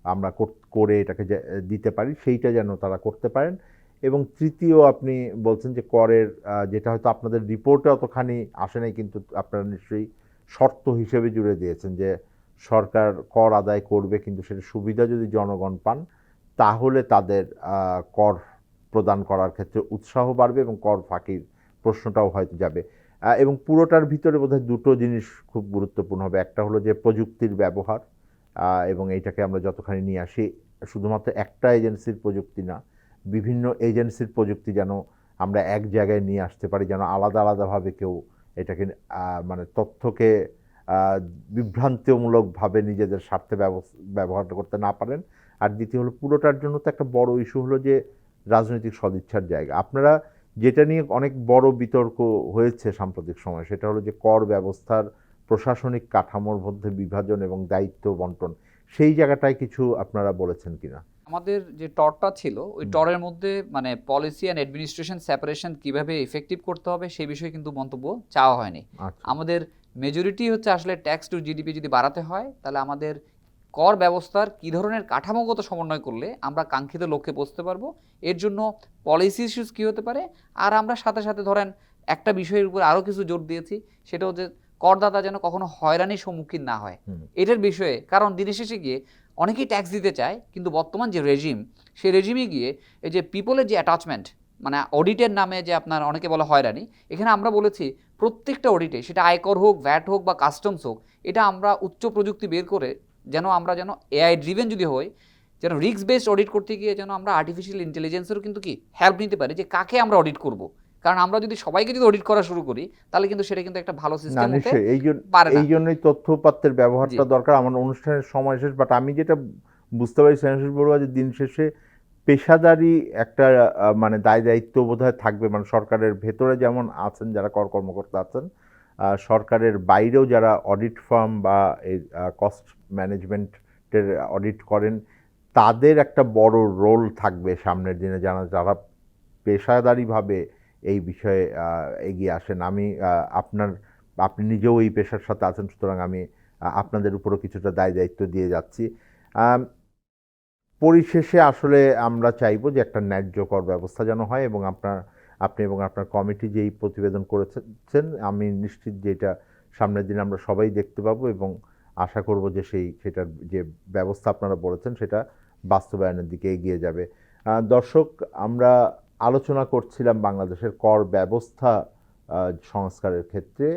আমরা করে এটাকে দিতে পারি, সেইটা যেন তারা করতে পারেন। এবং তৃতীয়, আপনি বলছেন যে করের যেটা হয়তো আপনাদের রিপোর্টে অতখানি আসে নাই, কিন্তু আপনারা নিশ্চয়ই শর্ত হিসেবে জুড়ে দিয়েছেন যে সরকার কর আদায় করবে, কিন্তু সেটা সুবিধা যদি জনগণ পান তাহলে তাদের কর প্রদান করার ক্ষেত্রে উৎসাহ বাড়বে এবং কর ফাঁকির প্রশ্নটাও হয়তো যাবে। এবং পুরোটার ভিতরে বোধহয় দুটো জিনিস খুব গুরুত্বপূর্ণ হবে। একটা হলো যে প্রযুক্তির ব্যবহার, এবং এইটাকে আমরা যতখানি নিয়ে আসি, শুধুমাত্র একটা এজেন্সির প্রযুক্তি না, বিভিন্ন এজেন্সির প্রযুক্তি যেন আমরা এক জায়গায় নিয়ে আসতে পারি, যেন আলাদা আলাদাভাবে কেউ এটাকে মানে তথ্যকে বিভ্রান্তিমূলকভাবে নিজেদের স্বার্থে ব্যবহার করতে না পারেন। আর দ্বিতীয় হলো পুরোটার জন্য তো একটা বড় ইস্যু হলো যে রাজনৈতিক সদিচ্ছার জায়গা। আপনারা যেটা নিয়ে অনেক বড় বিতর্ক হয়েছে সাম্প্রতিক সময়, সেটা হলো যে কর ব্যবস্থার প্রশাসনিক কাঠামোর মধ্যে বিভাজন এবং দায়িত্ব বন্টন, সেই জায়গাটায় কিছু আপনারা বলেছেন কিনা? আমাদের যে টরটা ছিল ওই টরের মধ্যে মানে পলিসি অ্যান্ড অ্যাডমিনিস্ট্রেশন সেপারেশন কিভাবে ইফেক্টিভ করতে হবে সেই বিষয়ে কিন্তু মন্তব্য চাওয়া হয়নি। আমাদের মেজরিটি হচ্ছে আসলে ট্যাক্স টু জিডিপি যদি বাড়াতে হয় তাহলে আমাদের কর ব্যবস্থার কী ধরনের কাঠামোগত সমন্বয় করলে আমরা কাঙ্ক্ষিত লক্ষ্যে পৌঁছতে পারবো, এর জন্য পলিসি ইস্যুস কী হতে পারে। আর আমরা সাথে সাথে ধরেন একটা বিষয়ের উপর আরও কিছু জোর দিয়েছি, সেটা হচ্ছে করদাতা যেন কখনো হয়রানির সম্মুখীন না হয় এটার বিষয়ে। কারণ দিনের শেষে গিয়ে অনেকেই ট্যাক্স দিতে চায়, কিন্তু বর্তমান যে রেজিম, সেই রেজিমে গিয়ে এই যে পিপলের যে অ্যাটাচমেন্ট, মানে অডিটের নামে যে আপনার অনেকে বলা হয়রানি, এখানে আমরা বলেছি প্রত্যেকটা অডিটে, সেটা আয়কর হোক, ভ্যাট হোক বা কাস্টমস হোক, এটা আমরা উচ্চ প্রযুক্তি বের করে আমরা যেন এআই ড্রিভেন যদি হয়, যেন রিস্ক বেসড অডিট করতে গিয়ে যেন আমরা আর্টিফিশিয়াল ইন্টেলিজেন্সেরও কিন্তু কি হেল্প নিতে পারি, যে কাকে আমরা অডিট করব। কারণ আমরা যদি সবাইকে যদি অডিট করা শুরু করি, তাহলে কিন্তু সেটা কিন্তু একটা ভালো না সিস্টেম হতে নিশ্চয়ই পারে না। এই জন্যই তথ্যপাত্রের ব্যবহারটা জি। দরকার। আমার অনুষ্ঠানের সময় শেষ, বাট আমি যেটা বুঝতে পারি স্নেহাশিস বড়ুয়া, যে দিন শেষে পেশাদারি একটা মানে দায় দায়িত্ব বোধহয় থাকবে, মানে সরকারের ভেতরে যেমন আছেন যারা কর কর্মকর্তা আছেন, সরকারের বাইরেও যারা অডিট ফার্ম বা এই কস্ট ম্যানেজমেন্টের অডিট করেন, তাদের একটা বড় রোল থাকবে সামনের দিনে, যারা পেশাদারিভাবে এই বিষয়ে এগিয়ে আসেন। আপনি নিজেও এই পেশার সাথে আছেন, সুতরাং আমি আপনাদের উপরও কিছুটা দায় দায়িত্ব দিয়ে যাচ্ছি। পরিশেষে আসলে আমরা চাইবো যে একটা ন্যায্য কর ব্যবস্থা যেন হয়, এবং আপনি এবং আপনার কমিটি যেই প্রতিবেদন করেছেন, আমি নিশ্চিত যে এটা সামনের দিনে আমরা সবাই দেখতে পাবো, এবং আশা করব যে সেটার যে ব্যবস্থা আপনারা বলেছেন সেটা বাস্তবায়নের দিকে এগিয়ে যাবে। দর্শক, আমরা আলোচনা করছিলাম বাংলাদেশের কর ব্যবস্থা সংস্কারের ক্ষেত্রে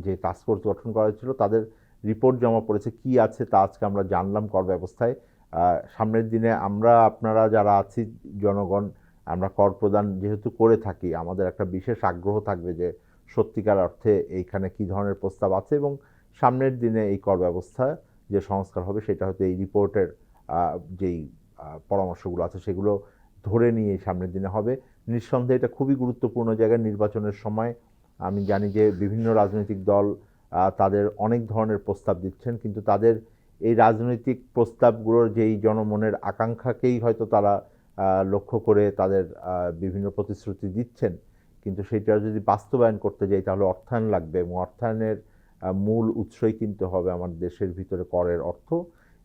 যে টাস্কফোর্স গঠন করা হয়েছিল, তাদের রিপোর্ট জমা পড়েছে, কি আছে তা আজকে আমরা জানলাম কর ব্যবস্থায়। সামনের দিনে আপনারা যারা আছি জনগণ, আমরা কর প্রদান যেহেতু করে থাকি, আমাদের একটা বিশেষ আগ্রহ থাকবে যে সত্যিকার অর্থে এইখানে কি ধরনের প্রস্তাব আছে, এবং সামনের দিনে এই কর ব্যবস্থা যে সংস্কার হবে সেটা হয়তো এই রিপোর্টের যেই পরামর্শগুলো আছে সেগুলো ধরে নিয়ে সামনের দিনে হবে। নিঃসন্দেহে এটা খুবই গুরুত্বপূর্ণ জায়গায় নির্বাচনের সময়। আমি জানি যে বিভিন্ন রাজনৈতিক দল তাদের অনেক ধরনের প্রস্তাব দিচ্ছেন, কিন্তু তাদের এই রাজনৈতিক প্রস্তাবগুলোর যেই জনমনের আকাঙ্ক্ষাকেই হয়তো তারা লক্ষ্য করে তাদের বিভিন্ন প্রতিশ্রুতি দিচ্ছেন, কিন্তু সেটা যদি বাস্তবায়ন করতে যাই তাহলে অর্থায়ন লাগবে, এবং অর্থায়নের মূল উৎসই কিন্তু হবে আমার দেশের ভিতরে করের অর্থ,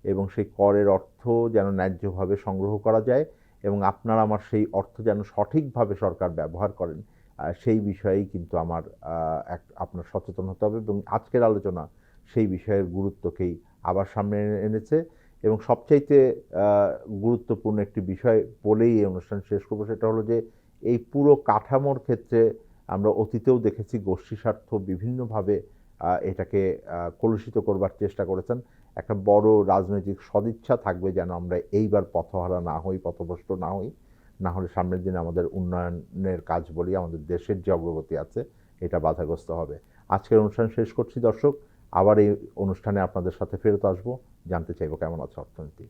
এবং সেই করের অর্থ যেন ন্যায্যভাবে সংগ্রহ করা যায়, এবং আপনার আমার সেই অর্থ যেন সঠিকভাবে সরকার ব্যবহার করেন, সেই বিষয়েই কিন্তু আপনার সচেতন হতে হবে, এবং আজকের আলোচনা সেই বিষয়ের গুরুত্বকেই আবার সামনে এনেছে। এবং সবচাইতে গুরুত্বপূর্ণ একটি বিষয় বলেই এই অনুষ্ঠান শেষ করবো, সেটা হলো যে এই পুরো কাঠামোর ক্ষেত্রে আমরা অতীতেও দেখেছি গোষ্ঠী স্বার্থ বিভিন্নভাবে এটাকে কলুষিত করবার চেষ্টা করেছেন। একটা বড় রাজনৈতিক সদিচ্ছা থাকবে যেন আমরা এইবার পথহারা না হই, পথভ্রষ্ট না হই, না হলে সামনের দিনে আমাদের উন্নয়নের কাজ বলি, আমাদের দেশের যে অগ্রগতি আছে এটা বাধাগ্রস্ত হবে। আজকের অনুষ্ঠান শেষ করছি দর্শক, আবার এই অনুষ্ঠানে আপনাদের সাথে ফেরত আসবো, জানতে চাইবো কেমন আছে অর্থনীতি।